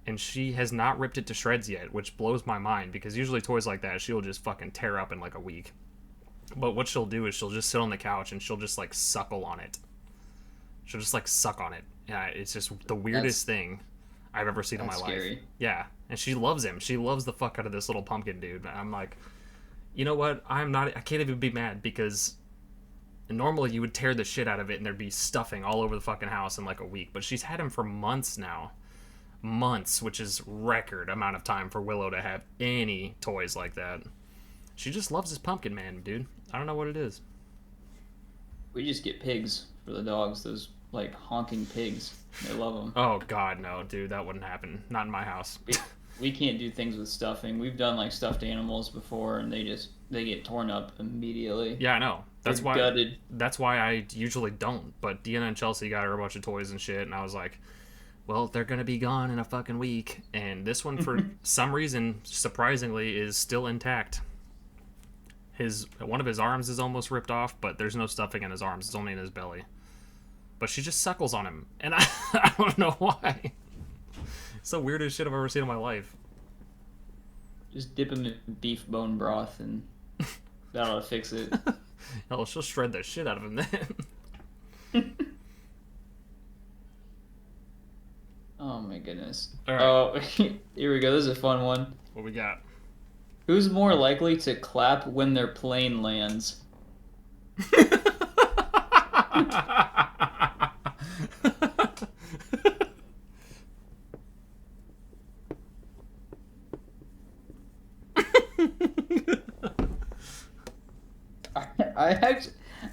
And she has not ripped it to shreds yet, which blows my mind, because usually toys like that she'll just fucking tear up in like a week. But what she'll do is she'll just sit on the couch and she'll just like suckle on it. She'll just like suck on it. Yeah, it's just the weirdest thing I've ever seen in my life. Scary. Yeah, and she loves him. She loves the fuck out of this little pumpkin dude. I'm like, you know what? I can't even be mad, because normally you would tear the shit out of it and there'd be stuffing all over the fucking house in like a week. But she's had him for months now. Months, which is record amount of time for Willow to have any toys like that. She just loves this pumpkin man, dude. I don't know what it is. We just get pigs for the dogs. like honking pigs. They love them. Oh God, no, dude, that wouldn't happen. Not in my house. We can't do things with stuffing. We've done like stuffed animals before, and they get torn up immediately. Yeah, I know. They're gutted. That's why I usually don't. But Deanna and Chelsea got her a bunch of toys and shit, and I was like, well, they're gonna be gone in a fucking week, and this one for some reason, surprisingly, is still intact. One of his arms is almost ripped off, but there's no stuffing in his arms. It's only in his belly. But she just suckles on him, and I don't know why. It's the weirdest shit I've ever seen in my life. Just dip him in beef bone broth, and that'll fix it. Hell, she'll shred the shit out of him then. Oh my goodness. All right. Oh, here we go. This is a fun one. What we got? Who's more likely to clap when their plane lands?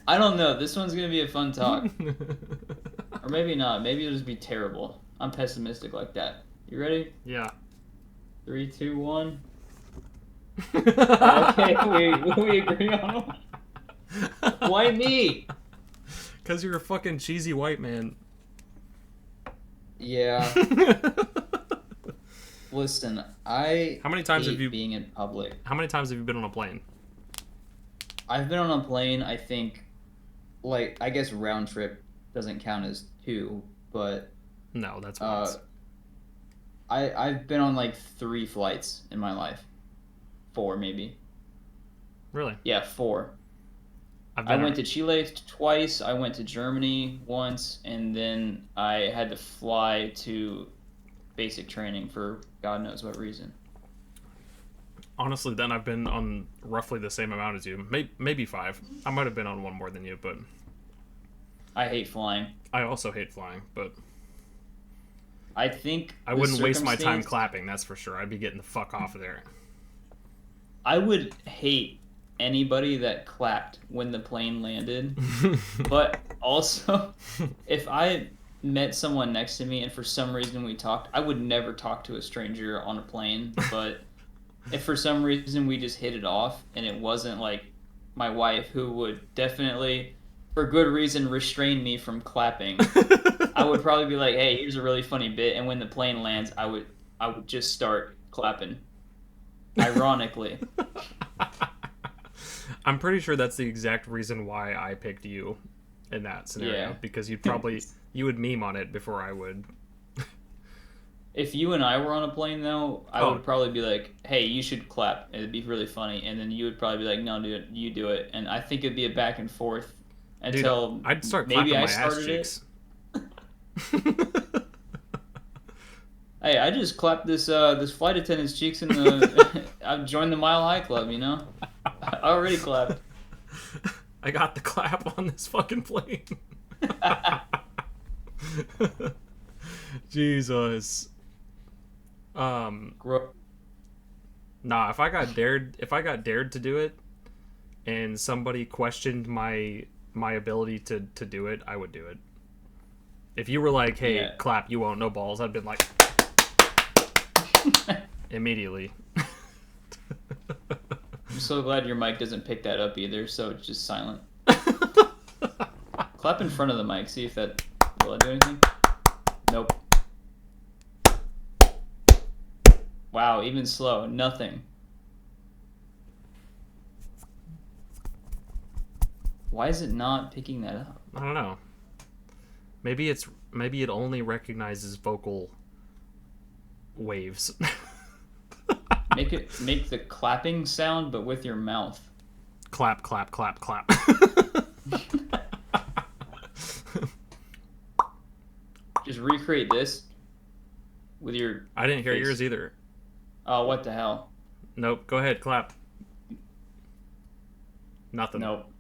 I don't know. This one's gonna be a fun talk, or maybe not. Maybe it'll just be terrible. I'm pessimistic like that. You ready? Yeah. 3, 2, 1. Okay, we agree on them. Why me? Because you're a fucking cheesy white man. Yeah. Listen, I How many times hate have you being in public. How many times have you been on a plane? I've been on a plane, I think, like, I guess round trip doesn't count as 2, but No, that's once. I've been on like 3 flights in my life. 4 maybe. Really? Yeah, 4. I went to Chile twice, I went to Germany once, and then I had to fly to basic training for God knows what reason. Honestly, then I've been on roughly the same amount as you. Maybe 5. I might have been on one more than you, but I hate flying. I also hate flying, but I think I wouldn't waste my time clapping, that's for sure. I'd be getting the fuck off of there. I would hate anybody that clapped when the plane landed. But also, if I met someone next to me and for some reason we talked, I would never talk to a stranger on a plane. But if for some reason we just hit it off and it wasn't like my wife, who would definitely, for good reason, restrain me from clapping, I would probably be like, hey, here's a really funny bit. And when the plane lands, I would just start clapping. Ironically. I'm pretty sure that's the exact reason why I picked you in that scenario. Yeah. Because you would meme on it before I would. If you and I were on a plane, though, I would probably be like, hey, you should clap. It'd be really funny. And then you would probably be like, no, dude, you do it. And I think it'd be a back and forth until Dude, I'd start maybe clapping I my ass started cheeks. it. Hey, I just clapped this flight attendant's cheeks in the. I've joined the Mile High Club, you know? I already clapped. I got the clap on this fucking plane. Jesus. Nah, if I got dared to do it and somebody questioned my ability to do it, I would do it. If you were like, hey, Yeah. clap, you won't, no balls, I'd been like immediately. I'm so glad your mic doesn't pick that up either, so it's just silent. Clap in front of the mic, see if that will it do anything? Nope. Wow, even slow, nothing. Why is it not picking that up? I don't know. Maybe it only recognizes vocal waves. Make the clapping sound, but with your mouth. Clap, clap, clap, clap. Just recreate this with your. I didn't hear face. yours either. Oh, what the hell? Nope. Go ahead, clap. Nothing. Nope.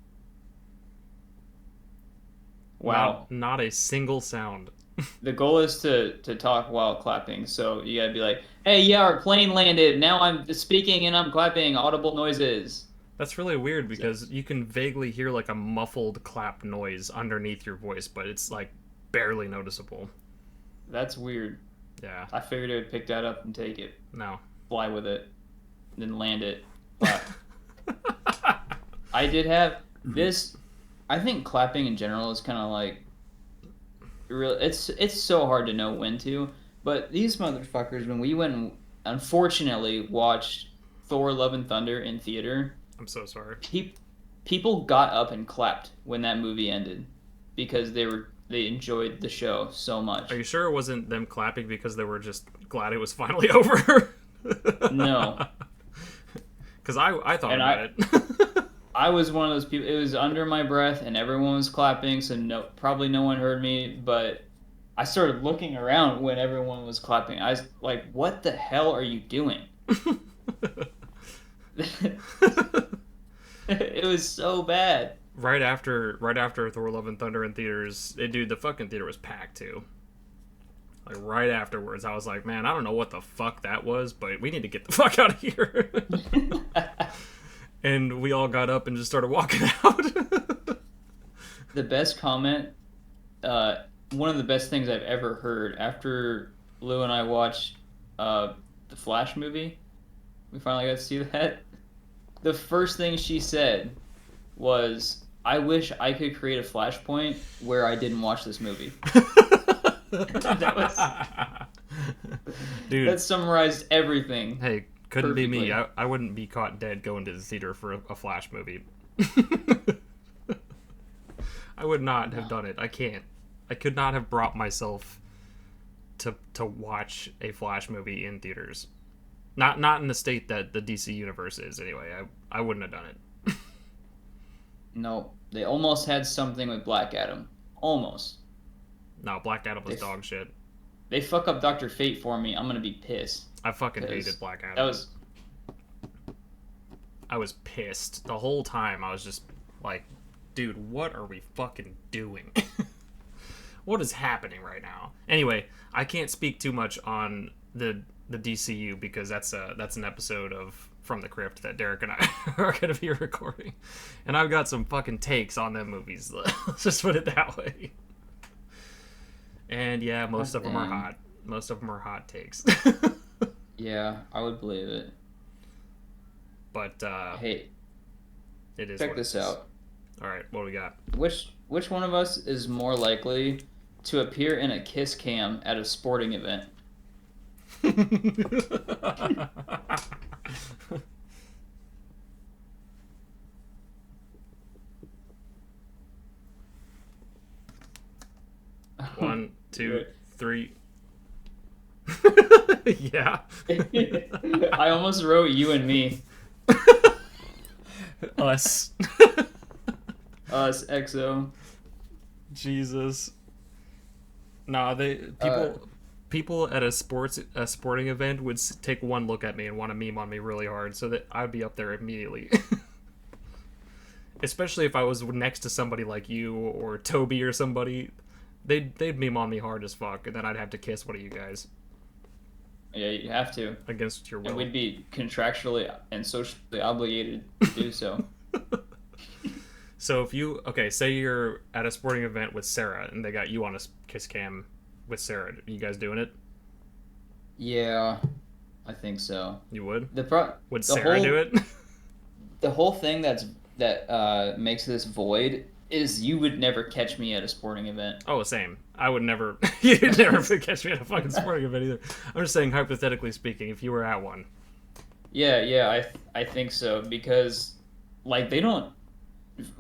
Wow. Not a single sound. The goal is to talk while clapping, so you gotta be like, hey, yeah, our plane landed, now I'm speaking and I'm clapping, audible noises. That's really weird because you can vaguely hear like a muffled clap noise underneath your voice, but it's like barely noticeable. That's weird. Yeah. I figured I would pick that up and take it, No. fly with it, then land it. But I did have this. I think clapping in general is kind of like real. It's so hard to know when to. But these motherfuckers, when we went and unfortunately watched Thor: Love and Thunder in theater, I'm so sorry. people got up and clapped when that movie ended because they enjoyed the show so much. Are you sure it wasn't them clapping because they were just glad it was finally over? No. Because I thought And about it. I was one of those people. It was under my breath, and everyone was clapping, so probably no one heard me. But I started looking around when everyone was clapping. I was like, "What the hell are you doing?" It was so bad. Right after Thor: Love and Thunder in theaters, the fucking theater was packed too. Like right afterwards, I was like, man, I don't know what the fuck that was, but we need to get the fuck out of here. And we all got up and just started walking out. The best comment, one of the best things I've ever heard after Lou and I watched the Flash movie. We finally got to see that. The first thing she said was, "I wish I could create a flashpoint where I didn't watch this movie." That was, Dude, that summarized everything. hey, couldn't be me. perfectly. I wouldn't be caught dead going to the theater for a Flash movie. I would not have done it. I can't. I could not have brought myself to watch a Flash movie in theaters. Not in the state that the DC universe is anyway. I wouldn't have done it. No, they almost had something with Black Adam. Almost. No, Black Adam was They- dog shit. They fuck up Dr. Fate for me. I'm gonna be pissed. I fucking 'Cause hated Black Adam. That was I was pissed the whole time. I was just like, dude, what are we fucking doing? What is happening right now? Anyway, I can't speak too much on the DCU because that's an episode of From the Crypt that Derek and I are going to be recording, and I've got some fucking takes on them movies. Let's just put it that way. And yeah, most of them are hot. Most of them are hot takes. yeah, I would believe it. But Hey, it is. check what this it is. out. All right, what do we got? Which one of us is more likely to appear in a kiss cam at a sporting event? One, two, three. Yeah. I almost wrote you and me. Us. Us, XO. Jesus. Nah, people at a sporting event would take one look at me and want to meme on me really hard, so that I'd be up there immediately. Especially if I was next to somebody like you or Toby or somebody, they'd meme on me hard as fuck, and then I'd have to kiss one of you guys Yeah, you have to. against your will. And we'd be contractually and socially obligated to do so. So if you say you're at a sporting event with Sarah and they got you on a kiss cam with Sarah, are you guys doing it? Yeah, I think so. You would? Would the Sarah do it? The whole thing that makes this void is you would never catch me at a sporting event. Oh, same. I would never. You'd never catch me at a fucking sporting event either. I'm just saying, hypothetically speaking, if you were at one. Yeah, I think so because, like, they don't.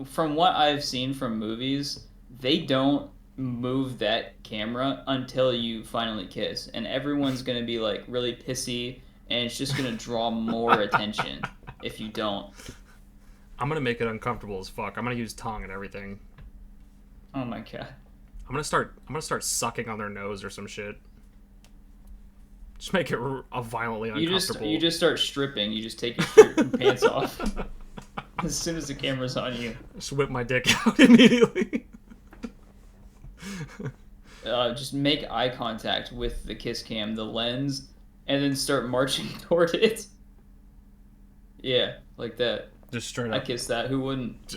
From what I've seen from movies, they don't move that camera until you finally kiss, and everyone's gonna be like really pissy, and it's just gonna draw more attention if you don't. I'm gonna make it uncomfortable as fuck. I'm gonna use tongue and everything. Oh my god. I'm gonna start sucking on their nose or some shit. Just make it violently uncomfortable. You just start stripping. You just take your shirt and pants off as soon as the camera's on you. Just whip my dick out immediately. Just make eye contact with the kiss cam, the lens, and then start marching toward it. Yeah, like that. Just straight I up. kissed that. Who wouldn't?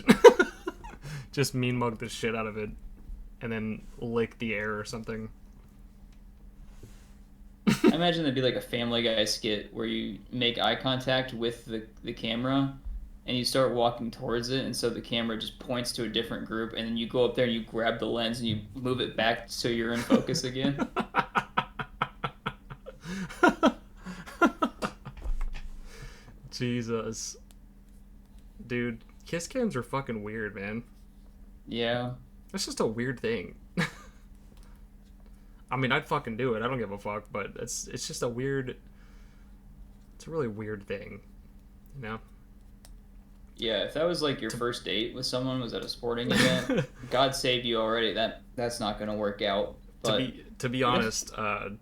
Just mean mug the shit out of it. and then lick the air or something. I imagine there'd be like a Family Guy skit where you make eye contact with the camera and you start walking towards it, and so the camera just points to a different group, and then you go up there and you grab the lens and you move it back so you're in focus again. Jesus. Dude, kiss cams are fucking weird, man. Yeah. That's just a weird thing. I mean, I'd fucking do it. I don't give a fuck, but it's just a weird... It's a really weird thing, you know? Yeah, if that was like your first date with someone was at a sporting event, God saved you already. That's not going to work out. But to be honest,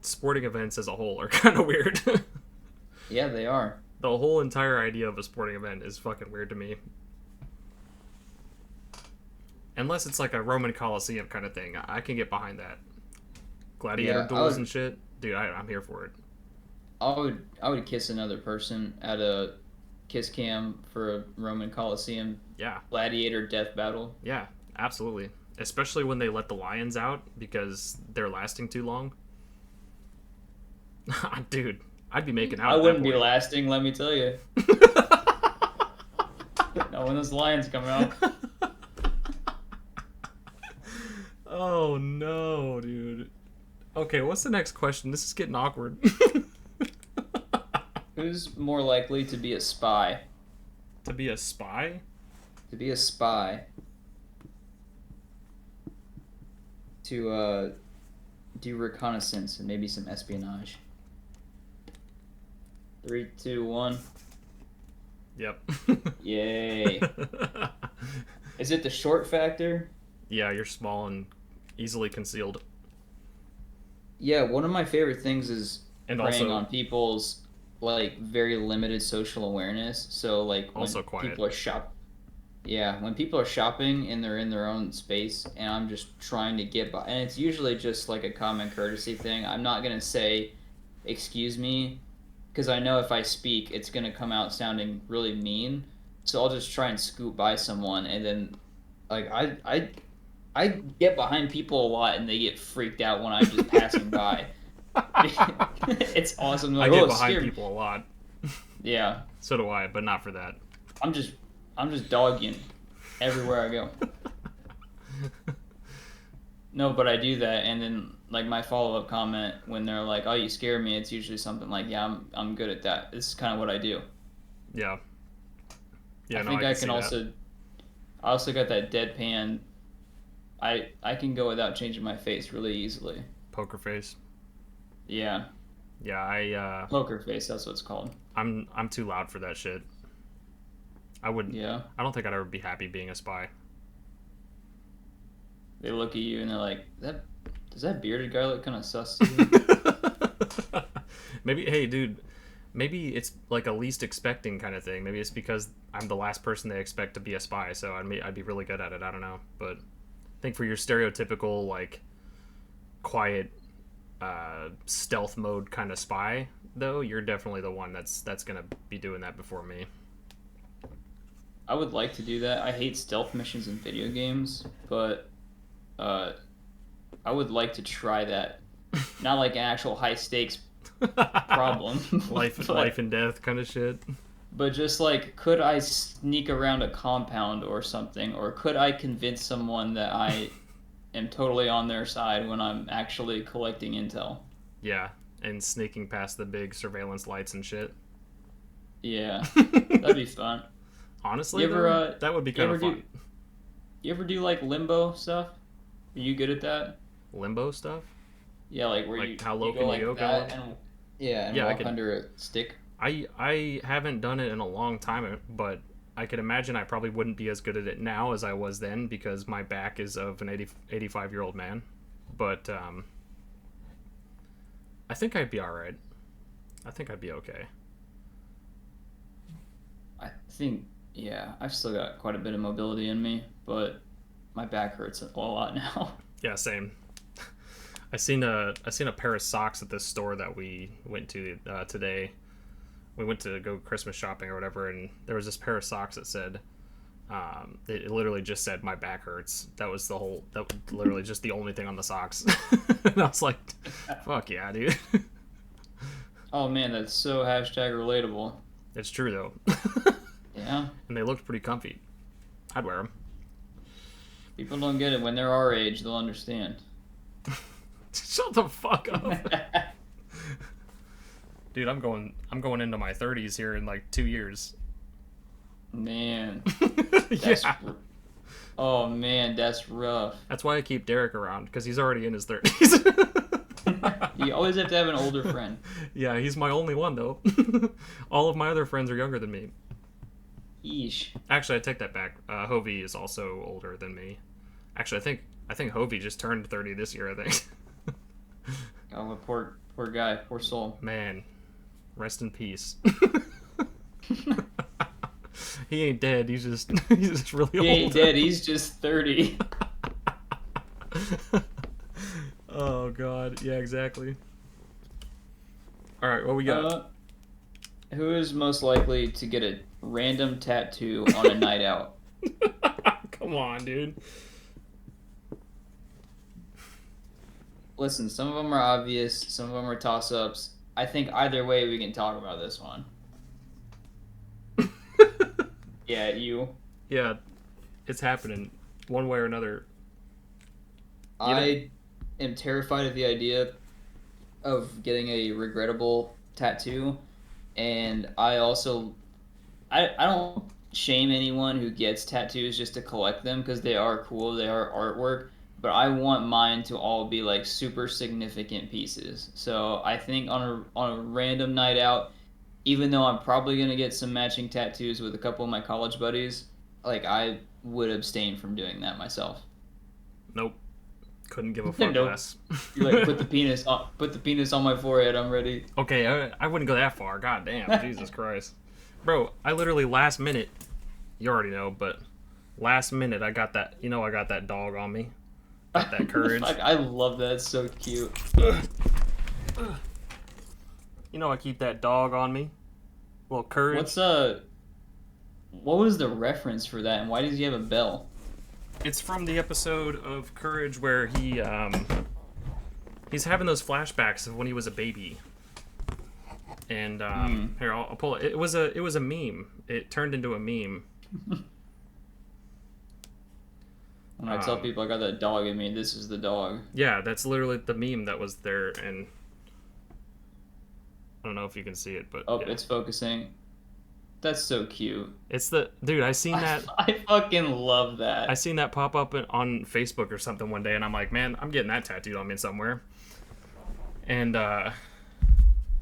sporting events as a whole are kind of weird. Yeah, they are. The whole entire idea of a sporting event is fucking weird to me. Unless it's like a Roman Coliseum kind of thing, I can get behind that. Gladiator duels and shit, dude. I'm here for it. I would kiss another person at a kiss cam for a Roman Coliseum. Yeah. Gladiator death battle. Yeah, absolutely. Especially when they let the lions out because they're lasting too long. Dude, I'd be making out. I wouldn't be lasting, let me tell you. No, when those lions come out. Oh no, dude. Okay, what's the next question? This is getting awkward. Who's more likely to be a spy? To be a spy? To be a spy. To do reconnaissance and maybe some espionage. 3, 2, 1. Yep. Yay. Is it the short factor? Yeah, you're small and easily concealed. Yeah, one of my favorite things is And preying also on people's like very limited social awareness. So like when also quiet. people are when people are shopping and they're in their own space and I'm just trying to get by, and it's usually just like a common courtesy thing. I'm not gonna say excuse me because I know if I speak it's gonna come out sounding really mean. So I'll just try and scoot by someone, and then like I get behind people a lot and they get freaked out when I'm just passing by. It's awesome. Like, I get behind people a lot. Yeah. So do I, but not for that. I'm just dogging everywhere I go. No, but I do that, and then like my follow-up comment when they're like, "Oh, you scare me," it's usually something like, "Yeah, I'm good at that. This is kind of what I do." Yeah. Yeah. I think I can also. I also got that deadpan. I can go without changing my face really easily. Poker face. Yeah. Yeah, Poker face. That's what it's called. I'm too loud for that shit. I wouldn't. Yeah. I don't think I'd ever be happy being a spy. They look at you and they're like, does that bearded guy look kind of sus to you? Maybe, hey, dude, maybe it's like a least expecting kind of thing. Maybe it's because I'm the last person they expect to be a spy, so I'd be really good at it. I don't know, but I think for your stereotypical like quiet stealth mode kind of spy, though, you're definitely the one that's gonna be doing that before me. I would like to do that. I hate stealth missions in video games, but I would like to try that. Not like an actual high stakes problem. life and death kind of shit. But just like, could I sneak around a compound or something, or could I convince someone that I am totally on their side when I'm actually collecting intel? Yeah, and sneaking past the big surveillance lights and shit. Yeah, that'd be fun. Honestly, that would be kind of fun. You ever do like limbo stuff? Are you good at that? Limbo stuff? Yeah, like where like you how low you can go you like go? that and walk under a stick. I haven't done it in a long time, but I could imagine I probably wouldn't be as good at it now as I was then because my back is of an 85-year-old man. But I think I'd be all right. I think I'd be okay. I think, yeah, I've still got quite a bit of mobility in me, but my back hurts a lot now. Yeah, same. I seen a pair of socks at this store that we went to today. We went to go Christmas shopping or whatever, and there was this pair of socks that said, It literally just said my back hurts. That was literally just the only thing on the socks. And I was like, fuck yeah, dude. Oh man, that's so hashtag relatable. It's true though. Yeah. And they looked pretty comfy. I'd wear them. People don't get it. When they're our age, they'll understand. Shut the fuck up. Dude, I'm going into my 30s here in like 2 years. Man. Yeah. Oh man, that's rough. That's why I keep Derek around, because he's already in his 30s. You always have to have an older friend. Yeah, he's my only one though. All of my other friends are younger than me. Yeesh. Actually, I take that back. Hovey is also older than me. Actually, I think Hovey just turned 30 this year, I think. Oh, poor guy, poor soul. Man, rest in peace. He ain't dead. He's just really old. He ain't dead. He's just 30. Oh god, yeah, exactly. All right, what we got? Who is most likely to get a random tattoo on a night out? Come on, dude. Listen, some of them are obvious, some of them are toss-ups. I think either way we can talk about this one. Yeah, you. Yeah, it's happening one way or another. I am terrified of the idea of getting a regrettable tattoo, and I don't shame anyone who gets tattoos just to collect them, because they are cool, they are artwork, but I want mine to all be like super significant pieces. So I think on a random night out, even though I'm probably gonna get some matching tattoos with a couple of my college buddies, like I would abstain from doing that myself. Nope. Couldn't give a fuck Nope. less. You like put the penis on my forehead. I'm ready. Okay, I wouldn't go that far. God damn, Jesus Christ, bro! I literally last minute. You already know, but last minute I got that. You know, I got that dog on me. Got that courage. I love that. It's so cute. You know, I keep that dog on me. Little courage. What was the reference for that, and why does he have a bell? It's from the episode of Courage where he's having those flashbacks of when he was a baby. And here I'll pull it. It was a meme. It turned into a meme. When I tell people I got that dog in me, this is the dog. Yeah, that's literally the meme that was there, and I don't know if you can see it, but yeah. It's focusing. That's so cute. It's dude. I seen that. I fucking love that. I seen that pop up on Facebook or something one day, and I'm like, man, I'm getting that tattooed on me somewhere. And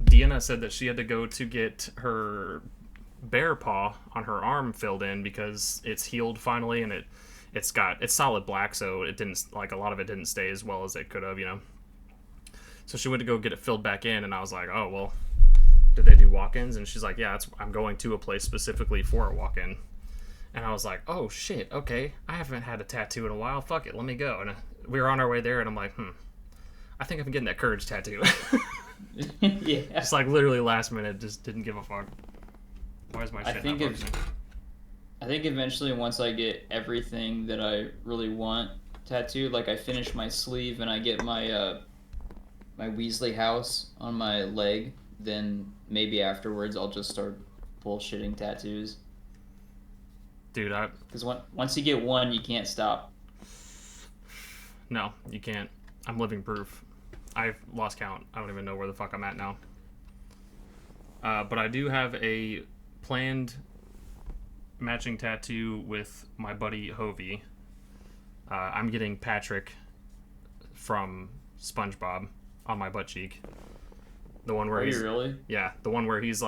Deanna said that she had to go to get her bear paw on her arm filled in because it's healed finally, and it's solid black, so it didn't, like, a lot of it didn't stay as well as it could have, you know. So she went to go get it filled back in, and I was like, oh well. Did they do walk-ins? And she's like, yeah, I'm going to a place specifically for a walk-in. And I was like, oh shit, okay, I haven't had a tattoo in a while, fuck it, let me go. And we were on our way there, and I'm like, I think I'm getting that courage tattoo. Yeah. Just like literally last minute, just didn't give a fuck. Why is my shit not focusing? I think eventually, once I get everything that I really want tattooed, like I finish my sleeve and I get my my Weasley house on my leg, then maybe afterwards I'll just start bullshitting tattoos. Dude, because once you get one, you can't stop. No, you can't. I'm living proof. I've lost count. I don't even know where the fuck I'm at now. But I do have a planned matching tattoo with my buddy Hovey. I'm getting Patrick from SpongeBob on my butt cheek. The one where he's really? Yeah, the one where he's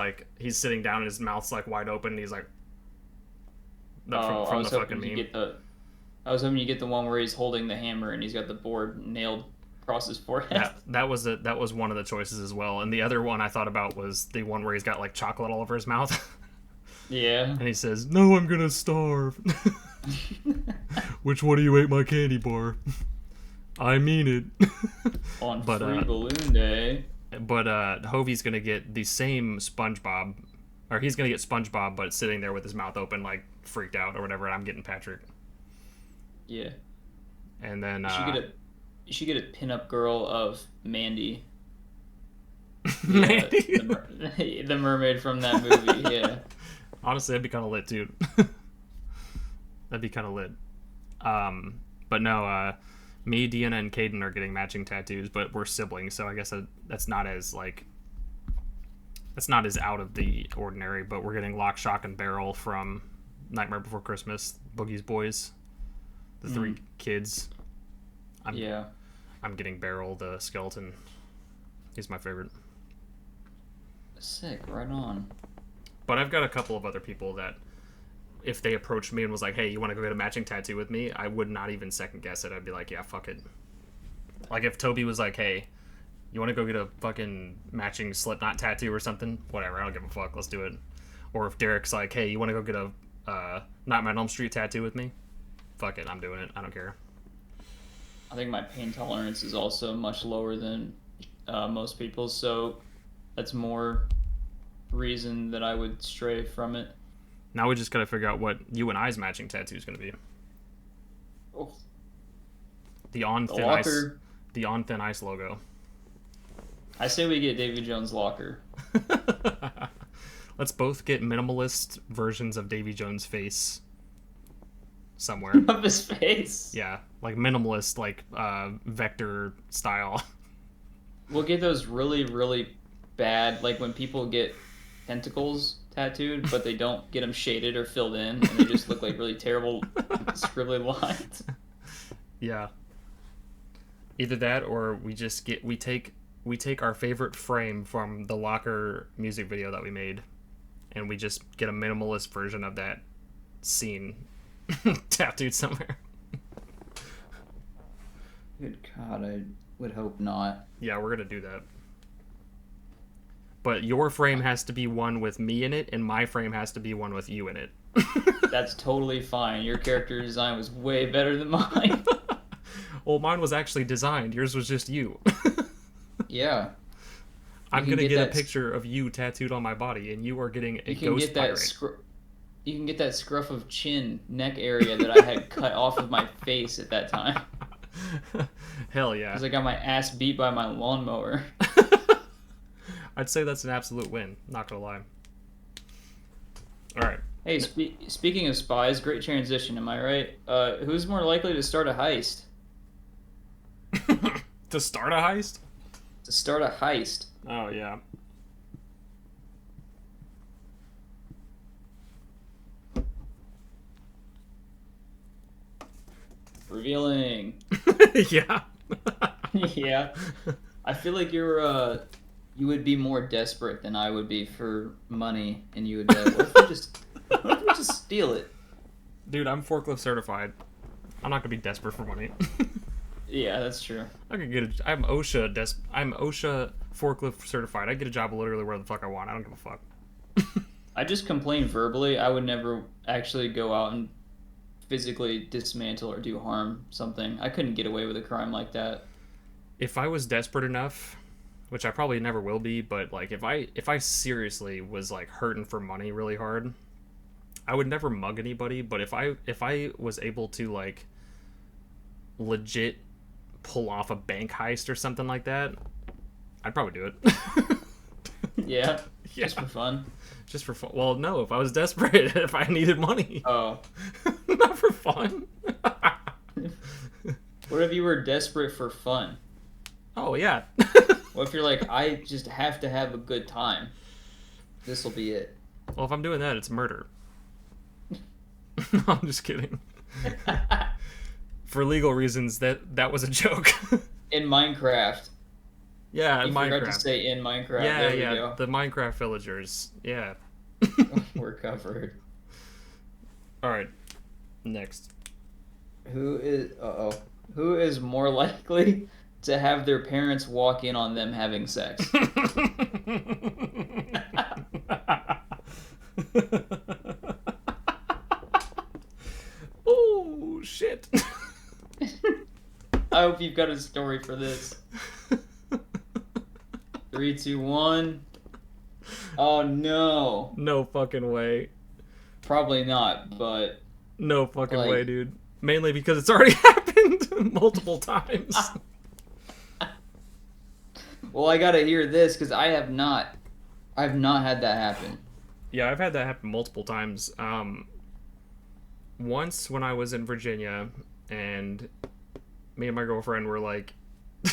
sitting down and his mouth's like wide open and he's like from the fucking meme. I was hoping you get the one where he's holding the hammer and he's got the board nailed across his forehead. That was one of the choices as well. And the other one I thought about was the one where he's got like chocolate all over his mouth. Yeah. And he says, "No, I'm gonna starve." Which one of you ate my candy bar? I mean it. On Free Balloon Day. But Hovey's gonna get the same SpongeBob or he's gonna get SpongeBob, but sitting there with his mouth open, like freaked out or whatever. And I'm getting Patrick. Yeah. And then You should get a pinup girl of Mandy. Mandy, The mermaid from that movie. Yeah. Honestly, that'd be kind of lit too. That'd be kind of lit. But no, me, Deanna, and Caden are getting matching tattoos, but we're siblings, so I guess that's not as out of the ordinary. But we're getting Lock, Shock, and Barrel from Nightmare Before Christmas, Boogie's Boys, the three kids. I'm getting Barrel, the skeleton. He's my favorite. Sick, right on. But I've got a couple of other people that, if they approached me and was like, hey, you want to go get a matching tattoo with me, I would not even second guess it. I'd be like, yeah, fuck it. Like, if Toby was like, hey, you want to go get a fucking matching Slipknot tattoo or something? Whatever, I don't give a fuck, let's do it. Or if Derek's like, hey, you want to go get a Nightmare on Elm Street tattoo with me? Fuck it, I'm doing it, I don't care. I think my pain tolerance is also much lower than most people's, so that's more reason that I would stray from it. Now we just gotta figure out what you and I's matching tattoo is gonna be. Oh. The On Thin Ice logo. I say we get Davy Jones' locker. Let's both get minimalist versions of Davy Jones' face somewhere. Of his face? Yeah, like minimalist, like vector style. We'll get those really, really bad, like when people get tentacles tattooed, but they don't get them shaded or filled in, and they just look like really terrible scribbly lines. Yeah. Either that, or we take our favorite frame from the Locker music video that we made, and we just get a minimalist version of that scene tattooed somewhere. Good God, I would hope not. Yeah, we're gonna do that. But your frame has to be one with me in it, and my frame has to be one with you in it. That's totally fine. Your character design was way better than mine. Well, mine was actually designed. Yours was just you. Yeah. I'm going to get a picture of you tattooed on my body, and you are getting a ghost pirate. You can get that scruff of chin, neck area that I had cut off of my face at that time. Hell yeah. Because I got my ass beat by my lawnmower. I'd say that's an absolute win. Not going to lie. All right. Hey, speaking of spies, great transition, am I right? Who's more likely to start a heist? To start a heist? To start a heist. Oh, yeah. Revealing. Yeah. Yeah. I feel like you would be more desperate than I would be for money, and you would be like, what if we just steal it? Dude, I'm forklift certified. I'm not gonna be desperate for money. Yeah, that's true. I could get I'm OSHA forklift certified. I get a job literally where the fuck I want. I don't give a fuck. I just complain verbally. I would never actually go out and physically dismantle or do harm something. I couldn't get away with a crime like that. If I was desperate enough, which I probably never will be, but like if I seriously was like hurting for money really hard, I would never mug anybody. But if I was able to like legit pull off a bank heist or something like that, I'd probably do it. Yeah, yeah. Just for fun. Just for fun. Well, no, if I was desperate, if I needed money. Oh. Not for fun. What if you were desperate for fun? Oh, yeah. What if you're like, I just have to have a good time? This'll be it. Well, if I'm doing that, it's murder. No, I'm just kidding. For legal reasons, that was a joke. In Minecraft. Yeah, in you Minecraft. forgot to say in Minecraft. Yeah, there yeah, we go. the Minecraft villagers. Yeah. We're covered. All right, next. Who is more likely to have their parents walk in on them having sex? Oh, shit. I hope you've got a story for this. 3, 2, 1. Oh no. No fucking way. Probably not, but No fucking way, like, dude. Mainly because it's already happened multiple times. well, I gotta hear this because I've not had that happen. Yeah, I've had that happen multiple times. Once when I was in Virginia, and me and my girlfriend were like, we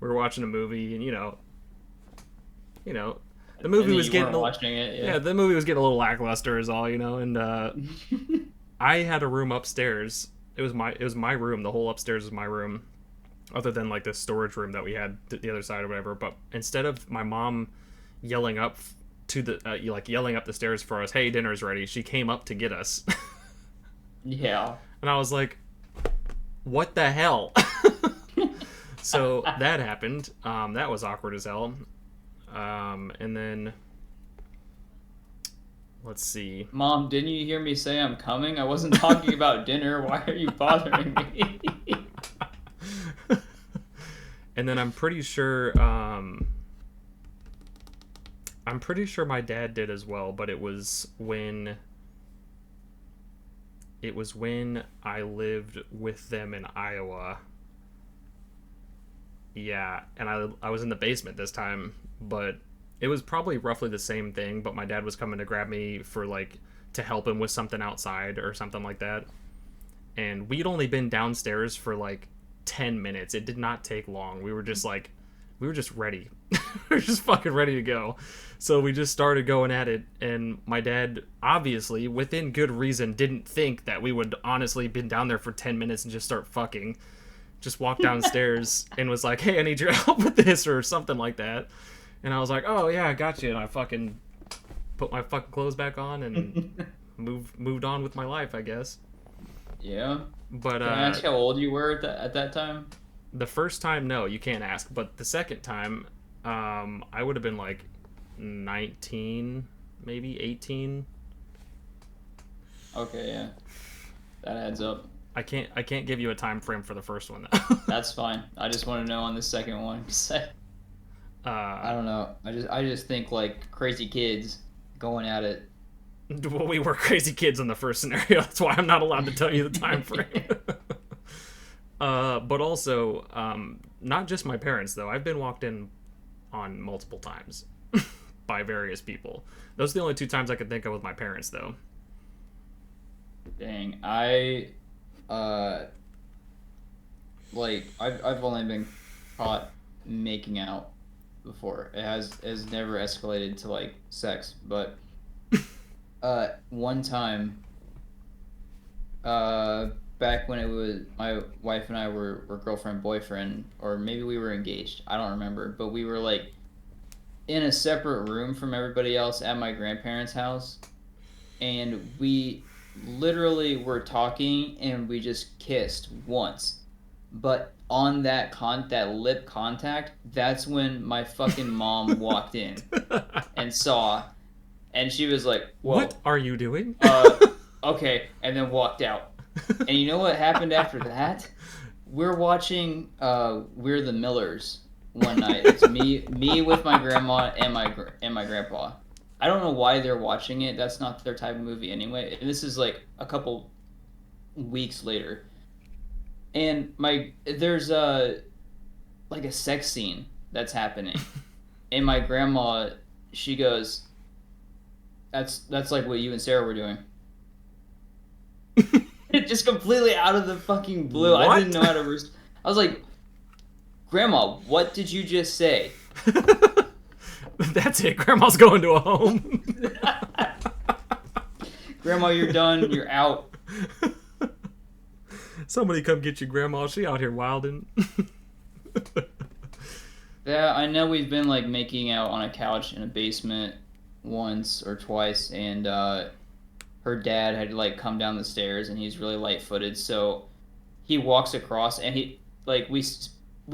were watching a movie, and you know, the And movie then was you getting weren't watching it, yeah, the movie was getting a little lackluster, is all, and I had a room upstairs. It was my room. The whole upstairs was my room, other than like the storage room that we had the other side or whatever. But instead of my mom yelling up to the yelling up the stairs for us, "Hey, dinner's ready," she came up to get us, Yeah. and I was like, "What the hell?" So that happened. That was awkward as hell. And then let's see. Mom, didn't you hear me say I'm coming? I wasn't talking about dinner. Why are you bothering me? And then I'm pretty sure my dad did as well, but it was when I lived with them in Iowa. Yeah, and I was in the basement this time, but it was probably roughly the same thing, but my dad was coming to grab me for like to help him with something outside or something like that. And we'd only been downstairs for like 10 minutes. It did not take long. We were just ready. We were just fucking ready to go. So we just started going at it, and my dad, obviously, within good reason, didn't think that we would honestly been down there for 10 minutes and just start fucking. Just walked downstairs and was like, "Hey, I need your help with this," or something like that. And I was like, "Oh yeah, I got you." And I fucking put my fucking clothes back on and moved on with my life, I guess. Yeah. But Can I ask how old you were at that time? the first time, no, you can't ask. But the second time, I would have been like 19, maybe 18. Okay, yeah. That adds up. I can't give you a time frame for the first one though. That's fine. I just want to know on the second one. 'Cause I don't know. I just think like crazy kids going at it. Well, we were crazy kids in the first scenario. That's why I'm not allowed to tell you the time frame. But also, not just my parents though. I've been walked in on multiple times by various people. Those are the only two times I could think of with my parents though. Dang, I've only been caught making out before. It has never escalated to like sex, but one time, back when it was my wife and I were girlfriend boyfriend, or maybe we were engaged. I don't remember, but we were like in a separate room from everybody else at my grandparents' house, and we literally were talking and we just kissed once. But on that lip contact, that's when my fucking mom walked in and saw, and she was like, "Whoa, What are you doing?" Okay," and then walked out. And you know what happened after that? We're watching We're the Millers one night. It's me with my grandma and my grandpa. I don't know why they're watching it. That's not their type of movie anyway. And this is like a couple weeks later. And there's like a sex scene that's happening. And my grandma, she goes, That's like what you and Sarah were doing." It just completely out of the fucking blue. What? I didn't know how to I was like, "Grandma, what did you just say?" That's it. Grandma's going to a home. "Grandma, you're done. You're out." Somebody come get you, Grandma. She out here wilding. Yeah, I know we've been like making out on a couch in a basement once or twice, and her dad had like come down the stairs, and he's really light-footed, so he walks across, and he like we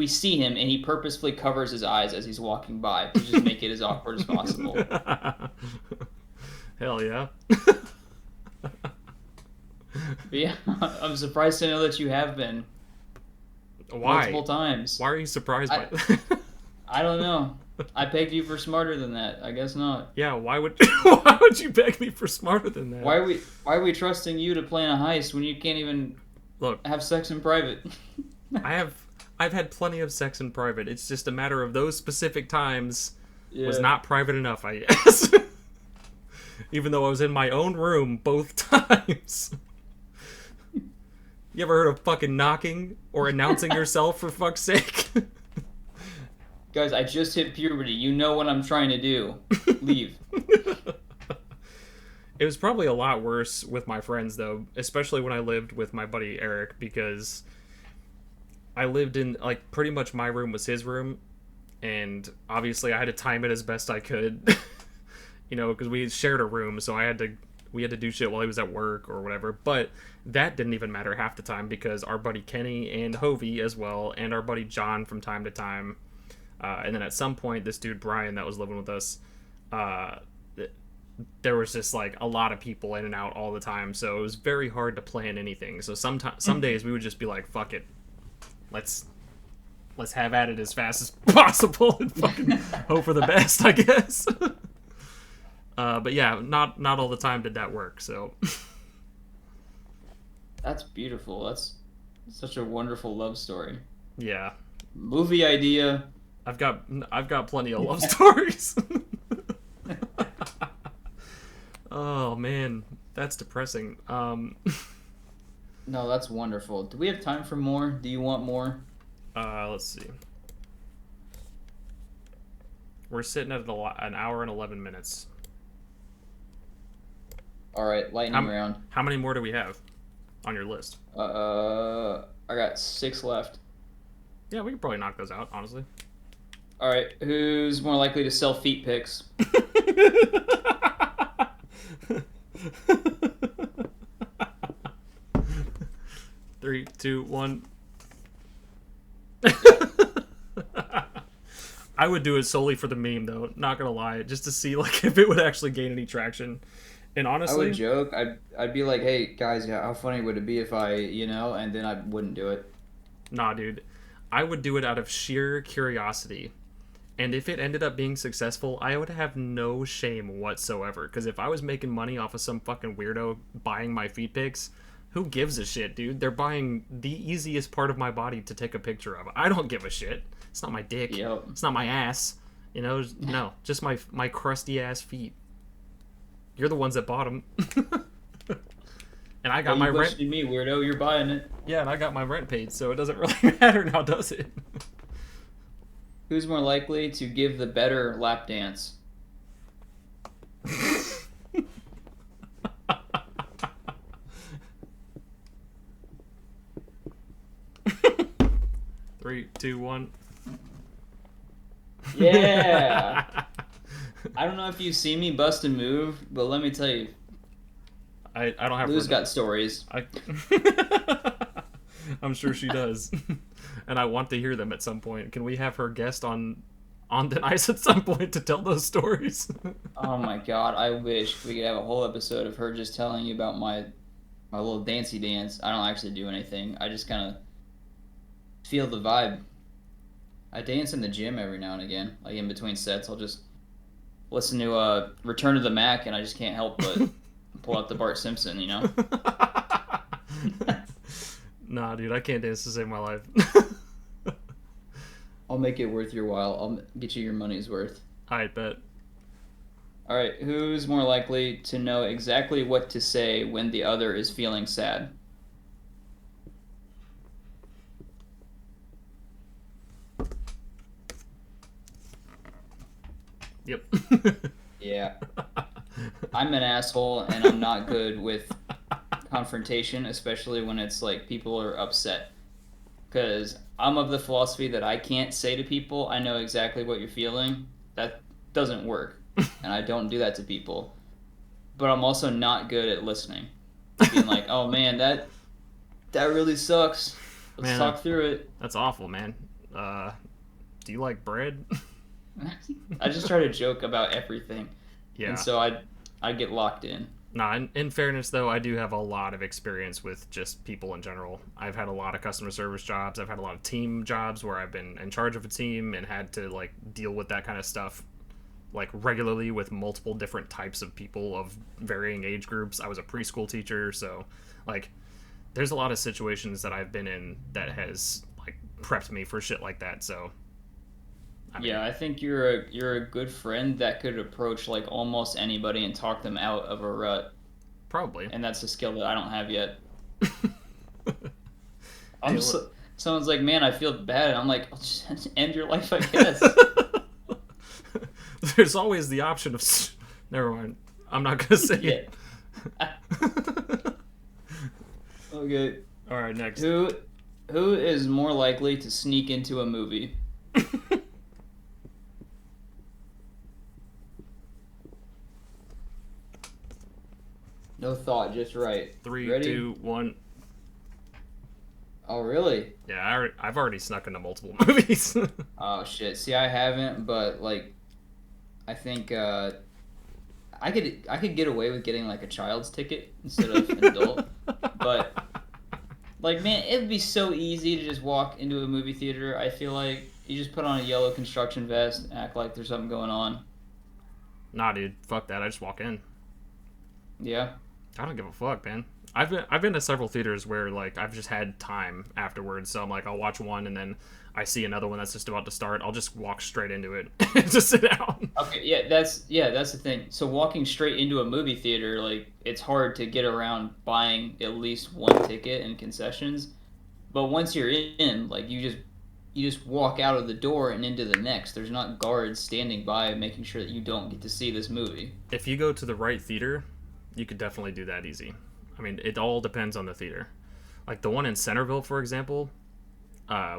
see him, and he purposefully covers his eyes as he's walking by to just make it as awkward as possible. Hell yeah. But yeah, I'm surprised to know that you have been Why? multiple times. Why are you surprised by that? I don't know. I pegged you for smarter than that. I guess not. Yeah, why would why would you beg me for smarter than that? Why are we trusting you to plan a heist when you can't even Look, have sex in private? I have I've had plenty of sex in private. It's just a matter of those specific times was Yeah. not private enough, I guess. Even though I was in my own room both times. You ever heard of fucking knocking or announcing yourself, for fuck's sake? Guys, I just hit puberty. You know what I'm trying to do. Leave. It was probably a lot worse with my friends, though, especially when I lived with my buddy Eric, because I lived in, like, pretty much my room was his room, and obviously I had to time it as best I could, you know, because we shared a room, so we had to do shit while he was at work or whatever, but that didn't even matter half the time, because our buddy Kenny and Hovey as well, and our buddy John from time to time, and then at some point, this dude Brian that was living with us, there was just like a lot of people in and out all the time, so it was very hard to plan anything. So some days we would just be like, "Fuck it, let's have at it as fast as possible and fucking hope for the best," I guess. But yeah, not all the time did that work. So That's beautiful. That's such a wonderful love story. yeah, Movie idea. I've got plenty of love stories. Oh man, that's depressing. No, that's wonderful. Do we have time for more? Do you want more? Let's see. We're sitting at an hour and 11 minutes. All right, lightning round. How many more do we have on your list? I got 6 left. Yeah, we could probably knock those out, honestly. All right, who's more likely to sell feet pics? 3, 2, 1. I would do it solely for the meme, though. Not gonna lie, just to see like if it would actually gain any traction. And honestly, I would joke. I'd be like, hey guys, yeah, how funny would it be if I, and then I wouldn't do it. nah, dude, I would do it out of sheer curiosity. And if it ended up being successful, I would have no shame whatsoever. Because if I was making money off of some fucking weirdo buying my feet pics, who gives a shit, dude? They're buying the easiest part of my body to take a picture of. I don't give a shit. It's not my dick. Yep. It's not my ass. No, just my crusty ass feet. You're the ones that bought them. And I got my rent. Questioning me, weirdo. You're buying it. Yeah, and I got my rent paid, so it doesn't really matter now, does it? Who's more likely to give the better lap dance? Three, two, one. Yeah. I don't know if you see me bust a move, but let me tell you, I don't have. Lou's got stories. I'm sure she does, and I want to hear them at some point. Can we have her guest on the ice at some point to tell those stories? Oh my god, I wish we could have a whole episode of her just telling you about my little dancey dance. I don't actually do anything. I just kind of feel the vibe. I dance in the gym every now and again. Like in between sets, I'll just listen to Return to the Mac, and I just can't help but pull out the Bart Simpson, Nah, dude, I can't dance to save my life. I'll make it worth your while. I'll get you your money's worth. I bet. All right, who's more likely to know exactly what to say when the other is feeling sad? Yep. Yeah. I'm an asshole, and I'm not good with confrontation, especially when it's like people are upset. Because I'm of the philosophy that I can't say to people, I know exactly what you're feeling. That doesn't work. And I don't do that to people. But I'm also not good at listening. Being like, oh man, that really sucks. Let's talk through it. That's awful, man. Do you like bread? I just try to joke about everything. Yeah. And so I get locked in. Nah, in fairness though, I do have a lot of experience with just people in general. I've had a lot of customer service jobs. I've had a lot of team jobs where I've been in charge of a team and had to like deal with that kind of stuff like regularly with multiple different types of people of varying age groups. I was a preschool teacher, so like there's a lot of situations that I've been in that has like prepped me for shit like that. So I Yeah, mean, I think you're a good friend that could approach like almost anybody and talk them out of a rut, probably. and that's a skill that I don't have yet. I'm Hey, so, someone's like, man, I feel bad. And I'm like, "I'll just end your life, I guess. there's always the option of. Never mind. I'm not gonna say Yeah. it. Okay. All right, next. Who is more likely to sneak into a movie? No thought, just right. Three, Ready? 2, 1. Oh, really? Yeah, I've already snuck into multiple movies. Oh shit. See, I haven't, but like, I think I could get away with getting like a child's ticket instead of an adult. But like, man, it'd be so easy to just walk into a movie theater. I feel like you just put on a yellow construction vest, act like there's something going on. Nah, dude, fuck that. I just walk in. Yeah. I don't give a fuck, man. I've been to several theaters where like I've just had time afterwards, so I'm like I'll watch one and then I see another one that's just about to start. I'll just walk straight into it and just sit down. Okay, yeah, that's the thing. So walking straight into a movie theater, like it's hard to get around buying at least one ticket and concessions. But once you're in, like you just walk out of the door and into the next. There's not guards standing by making sure that you don't get to see this movie. If you go to the right theater, you could definitely do that easy. I mean, it all depends on the theater. Like the one in Centerville, for example,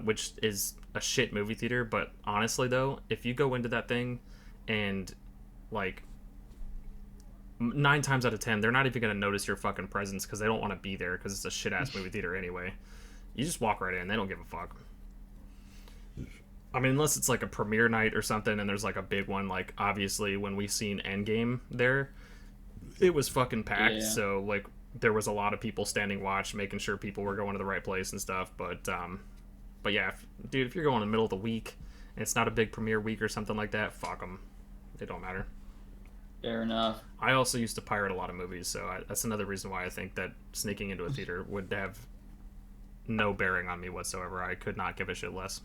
which is a shit movie theater. But honestly, though, if you go into that thing and like 9 times out of 10, they're not even gonna notice your fucking presence because they don't want to be there because it's a shit ass movie theater anyway. You just walk right in; they don't give a fuck. I mean, unless it's like a premiere night or something, and there's like a big one. Like obviously, when we seen Endgame there, it was fucking packed. Yeah. So like, there was a lot of people standing watch, making sure people were going to the right place and stuff. But yeah, dude, if you're going in the middle of the week and it's not a big premiere week or something like that, fuck them. They don't matter. Fair enough. I also used to pirate a lot of movies, so that's another reason why I think that sneaking into a theater would have no bearing on me whatsoever. I could not give a shit less.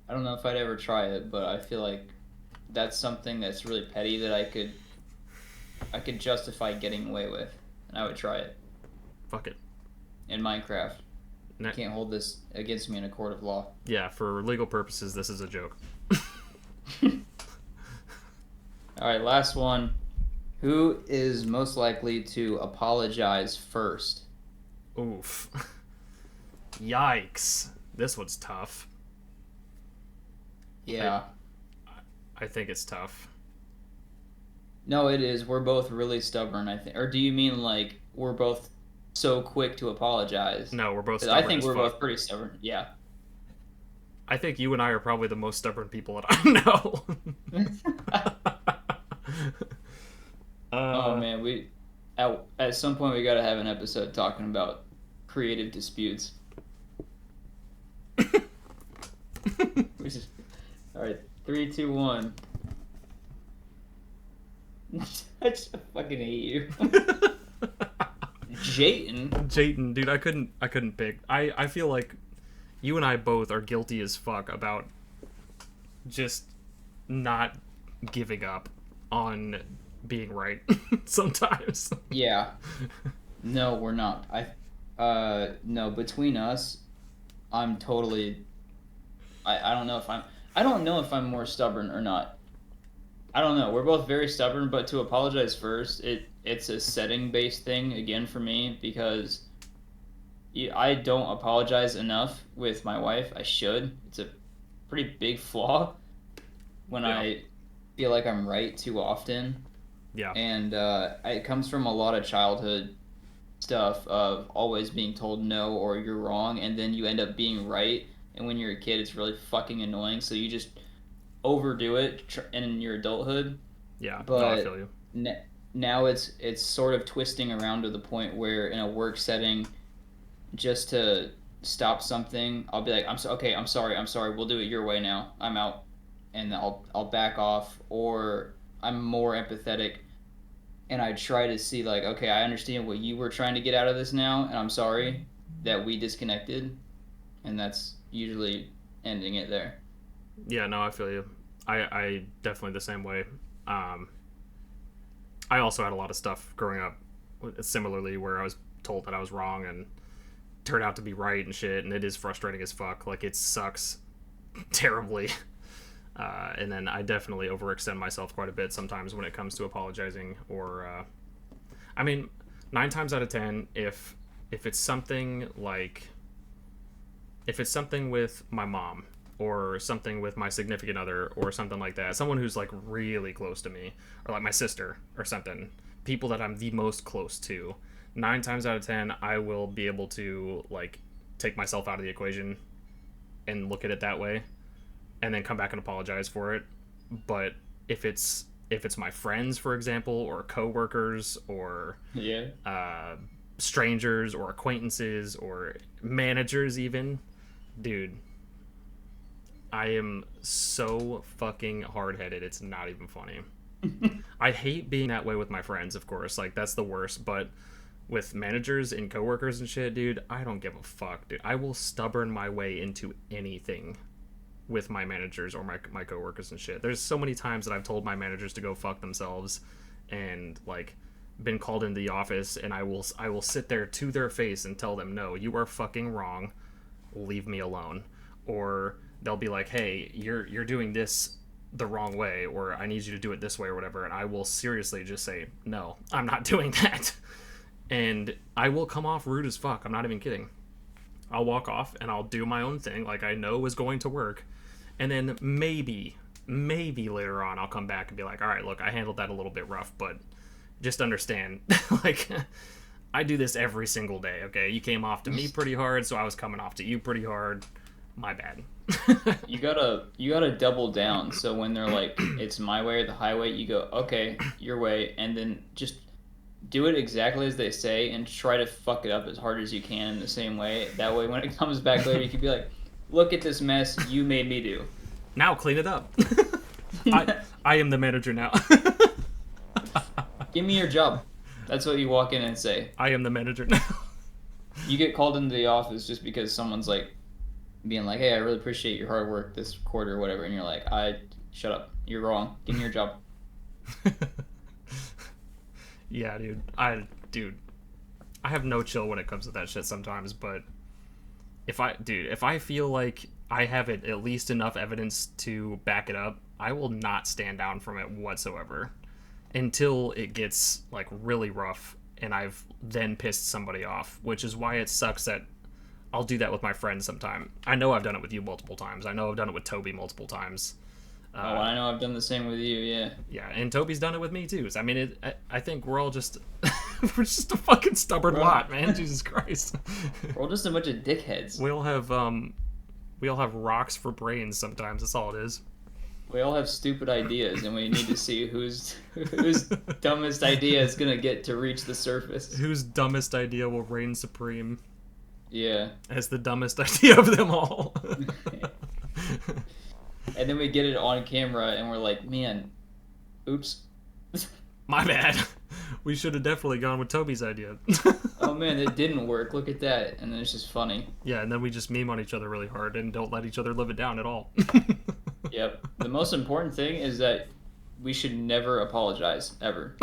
I don't know if I'd ever try it, but I feel like that's something that's really petty that I could justify getting away with, and I would try it Fuck it. in Minecraft. You Ne- can't hold this against me in a court of law. yeah, for legal purposes, this is a joke. All right, last one. Who is most likely to apologize first? Oof. Yikes. This one's tough. Yeah. I think it's tough. No, it is. We're both really stubborn, I think. Or do you mean like we're both so quick to apologize? No, we're both 'Cause I stubborn think as we're fuck. both pretty stubborn. Yeah. I think you and I are probably the most stubborn people that I know. Oh man, at some point we got to have an episode talking about creative disputes. Which is all right. 3, 2, 1. I just fucking hate you, Jayton. Jayton, dude, I couldn't pick. I feel like you and I both are guilty as fuck about just not giving up on being right sometimes. Yeah. No, we're not. No, between us, I'm totally. I don't know if I'm. I don't know if I'm more stubborn or not. I don't know. We're both very stubborn, but to apologize first, it's a setting based thing again for me because I don't apologize enough with my wife. I should. It's a pretty big flaw when Yeah. I feel like I'm right too often, Yeah. and it comes from a lot of childhood stuff of always being told no or you're wrong, and then you end up being right. And when you're a kid, it's really fucking annoying. So you just overdo it in your adulthood. Yeah. No, I But feel you. now it's sort of twisting around to the point where in a work setting, just to stop something, I'll be like, okay, I'm sorry, we'll do it your way now. I'm out, and I'll back off, or I'm more empathetic, and I try to see like, okay, I understand what you were trying to get out of this now, and I'm sorry that we disconnected, and that's usually ending it there. Yeah, no, I feel you. I definitely the same way. Um, I also had a lot of stuff growing up, similarly, where I was told that I was wrong and turned out to be right and shit, and it is frustrating as fuck. Like, it sucks terribly. And then I definitely overextend myself quite a bit sometimes when it comes to apologizing. Or, I mean, 9 times out of 10, if it's something like, if it's something with my mom or something with my significant other or something like that, someone who's like really close to me, or like my sister or something, people that I'm the most close to, 9 times out of 10 I will be able to like take myself out of the equation and look at it that way and then come back and apologize for it. But if it's my friends, for example, or coworkers, or Yeah. strangers or acquaintances or managers even, dude, I am so fucking hard-headed, it's not even funny. I hate being that way with my friends, of course, like that's the worst, but with managers and coworkers and shit, dude, I don't give a fuck, dude. I will stubborn my way into anything with my managers or my coworkers and shit. There's so many times that I've told my managers to go fuck themselves, and like been called into the office, and I will sit there to their face and tell them, no, you are fucking wrong, leave me alone. Or they'll be like, hey, you're doing this the wrong way, or I need you to do it this way or whatever, and I will seriously just say, no, I'm not doing that. And I will come off rude as fuck, I'm not even kidding. I'll walk off and I'll do my own thing like I know is going to work, and then maybe later on I'll come back and be like, all right, look, I handled that a little bit rough, but just understand, like, I do this every single day, okay? You came off to me pretty hard, so I was coming off to you pretty hard. My bad. You gotta double down. So when they're like, it's my way or the highway, you go, okay, your way, and then just do it exactly as they say and try to fuck it up as hard as you can in the same way. That way, when it comes back later, you can be like, look at this mess you made me do. Now clean it up. I am the manager now. Give me your job. That's what you walk in and say. I am the manager now. You get called into the office just because someone's like being like, hey, I really appreciate your hard work this quarter or whatever, and you're like, shut up. You're wrong. Give me your job. Yeah, dude. I have no chill when it comes to that shit sometimes, but if I feel like I have at least enough evidence to back it up, I will not stand down from it whatsoever until it gets like really rough and I've then pissed somebody off, which is why it sucks that I'll do that with my friends sometime. I know I've done it with you multiple times. I know I've done it with Toby multiple times. Oh, I know I've done the same with you, yeah. Yeah, and Toby's done it with me too. So, I mean, I think we're all just we're just a fucking stubborn lot, man. Jesus Christ. We're all just a bunch of dickheads. We all have rocks for brains sometimes. That's all it is. We all have stupid ideas, and we need to see whose dumbest idea is gonna get to reach the surface. Whose dumbest idea will reign supreme? Yeah. As the dumbest idea of them all. And then we get it on camera, and we're like, man, oops. My bad. We should have definitely gone with Toby's idea. Oh man, it didn't work. Look at that. And then it's just funny. Yeah, and then we just meme on each other really hard and don't let each other live it down at all. Yep. The most important thing is that we should never apologize, ever.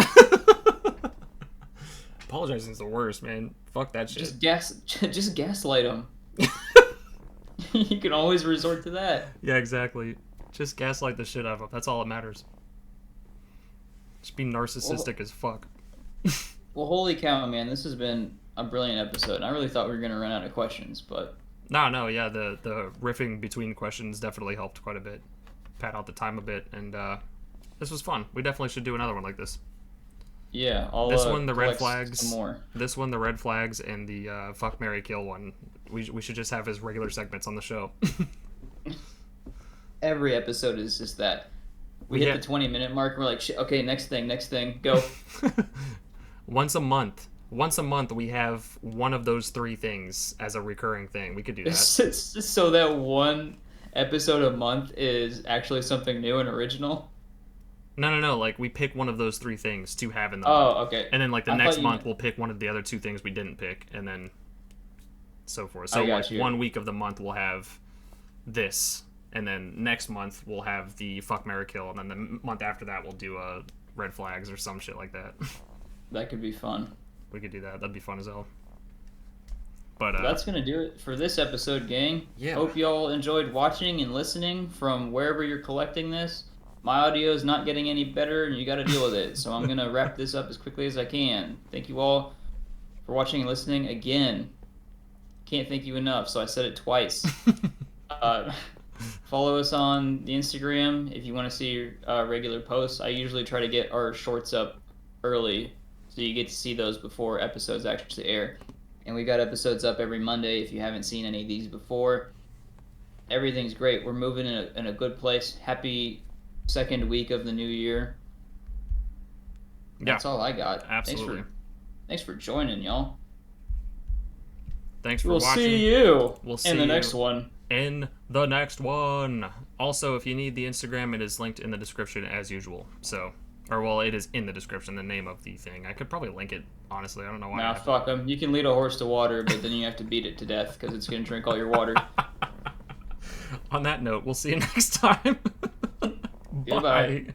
Apologizing is the worst, man. Fuck that shit. Just gaslight them. You can always resort to that. Yeah, exactly. Just gaslight the shit out of them. That's all that matters. Just be narcissistic as fuck. Well, holy cow, man. This has been a brilliant episode. I really thought we were going to run out of questions, but... No, yeah, the riffing between questions definitely helped quite a bit. Pad out the time a bit, and this was fun. We definitely should do another one like this. Yeah, I'll this one, the red flags. Some more. This one, the red flags, and the fuck, marry, kill one. We should just have as regular segments on the show. Every episode is just that. We hit the 20-minute mark. And we're like, shit, okay, next thing, go. Once a month. Once a month, we have one of those three things as a recurring thing. We could do that. So that one episode a month is actually something new and original. No. Like, we pick one of those three things to have in the month. Oh, okay. And then, like, the I next thought you month, meant- we'll pick one of the other two things we didn't pick, and then so forth. I So, got like, you. 1 week of the month, we'll have this. And then next month, we'll have the Fuck, Marry, Kill. And then the month after that, we'll do red flags or some shit like that. That could be fun. We could do that. That'd be fun as hell. But That's gonna do it for this episode, gang. Yeah. Hope y'all enjoyed watching and listening from wherever you're collecting this. My audio is not getting any better, and you got to deal with it. So I'm gonna wrap this up as quickly as I can. Thank you all for watching and listening again. Can't thank you enough, so I said it twice. Follow us on the Instagram if you want to see regular posts. I usually try to get our shorts up early, so you get to see those before episodes actually air. And we got episodes up every Monday if you haven't seen any of these before. Everything's great. We're moving in a good place. Happy second week of the new year. That's all I got. Absolutely. Thanks for joining, y'all. Thanks for We'll watching. see you We'll see in the you next one. In the next one. Also, if you need the Instagram, it is linked in the description as usual. So, or well, it is in the description, the name of the thing. I could probably link it, honestly. I don't know why. Nah, fuck them. You can lead a horse to water, but then you have to beat it to death because it's going to drink all your water. On that note, we'll see you next time. Goodbye. Bye.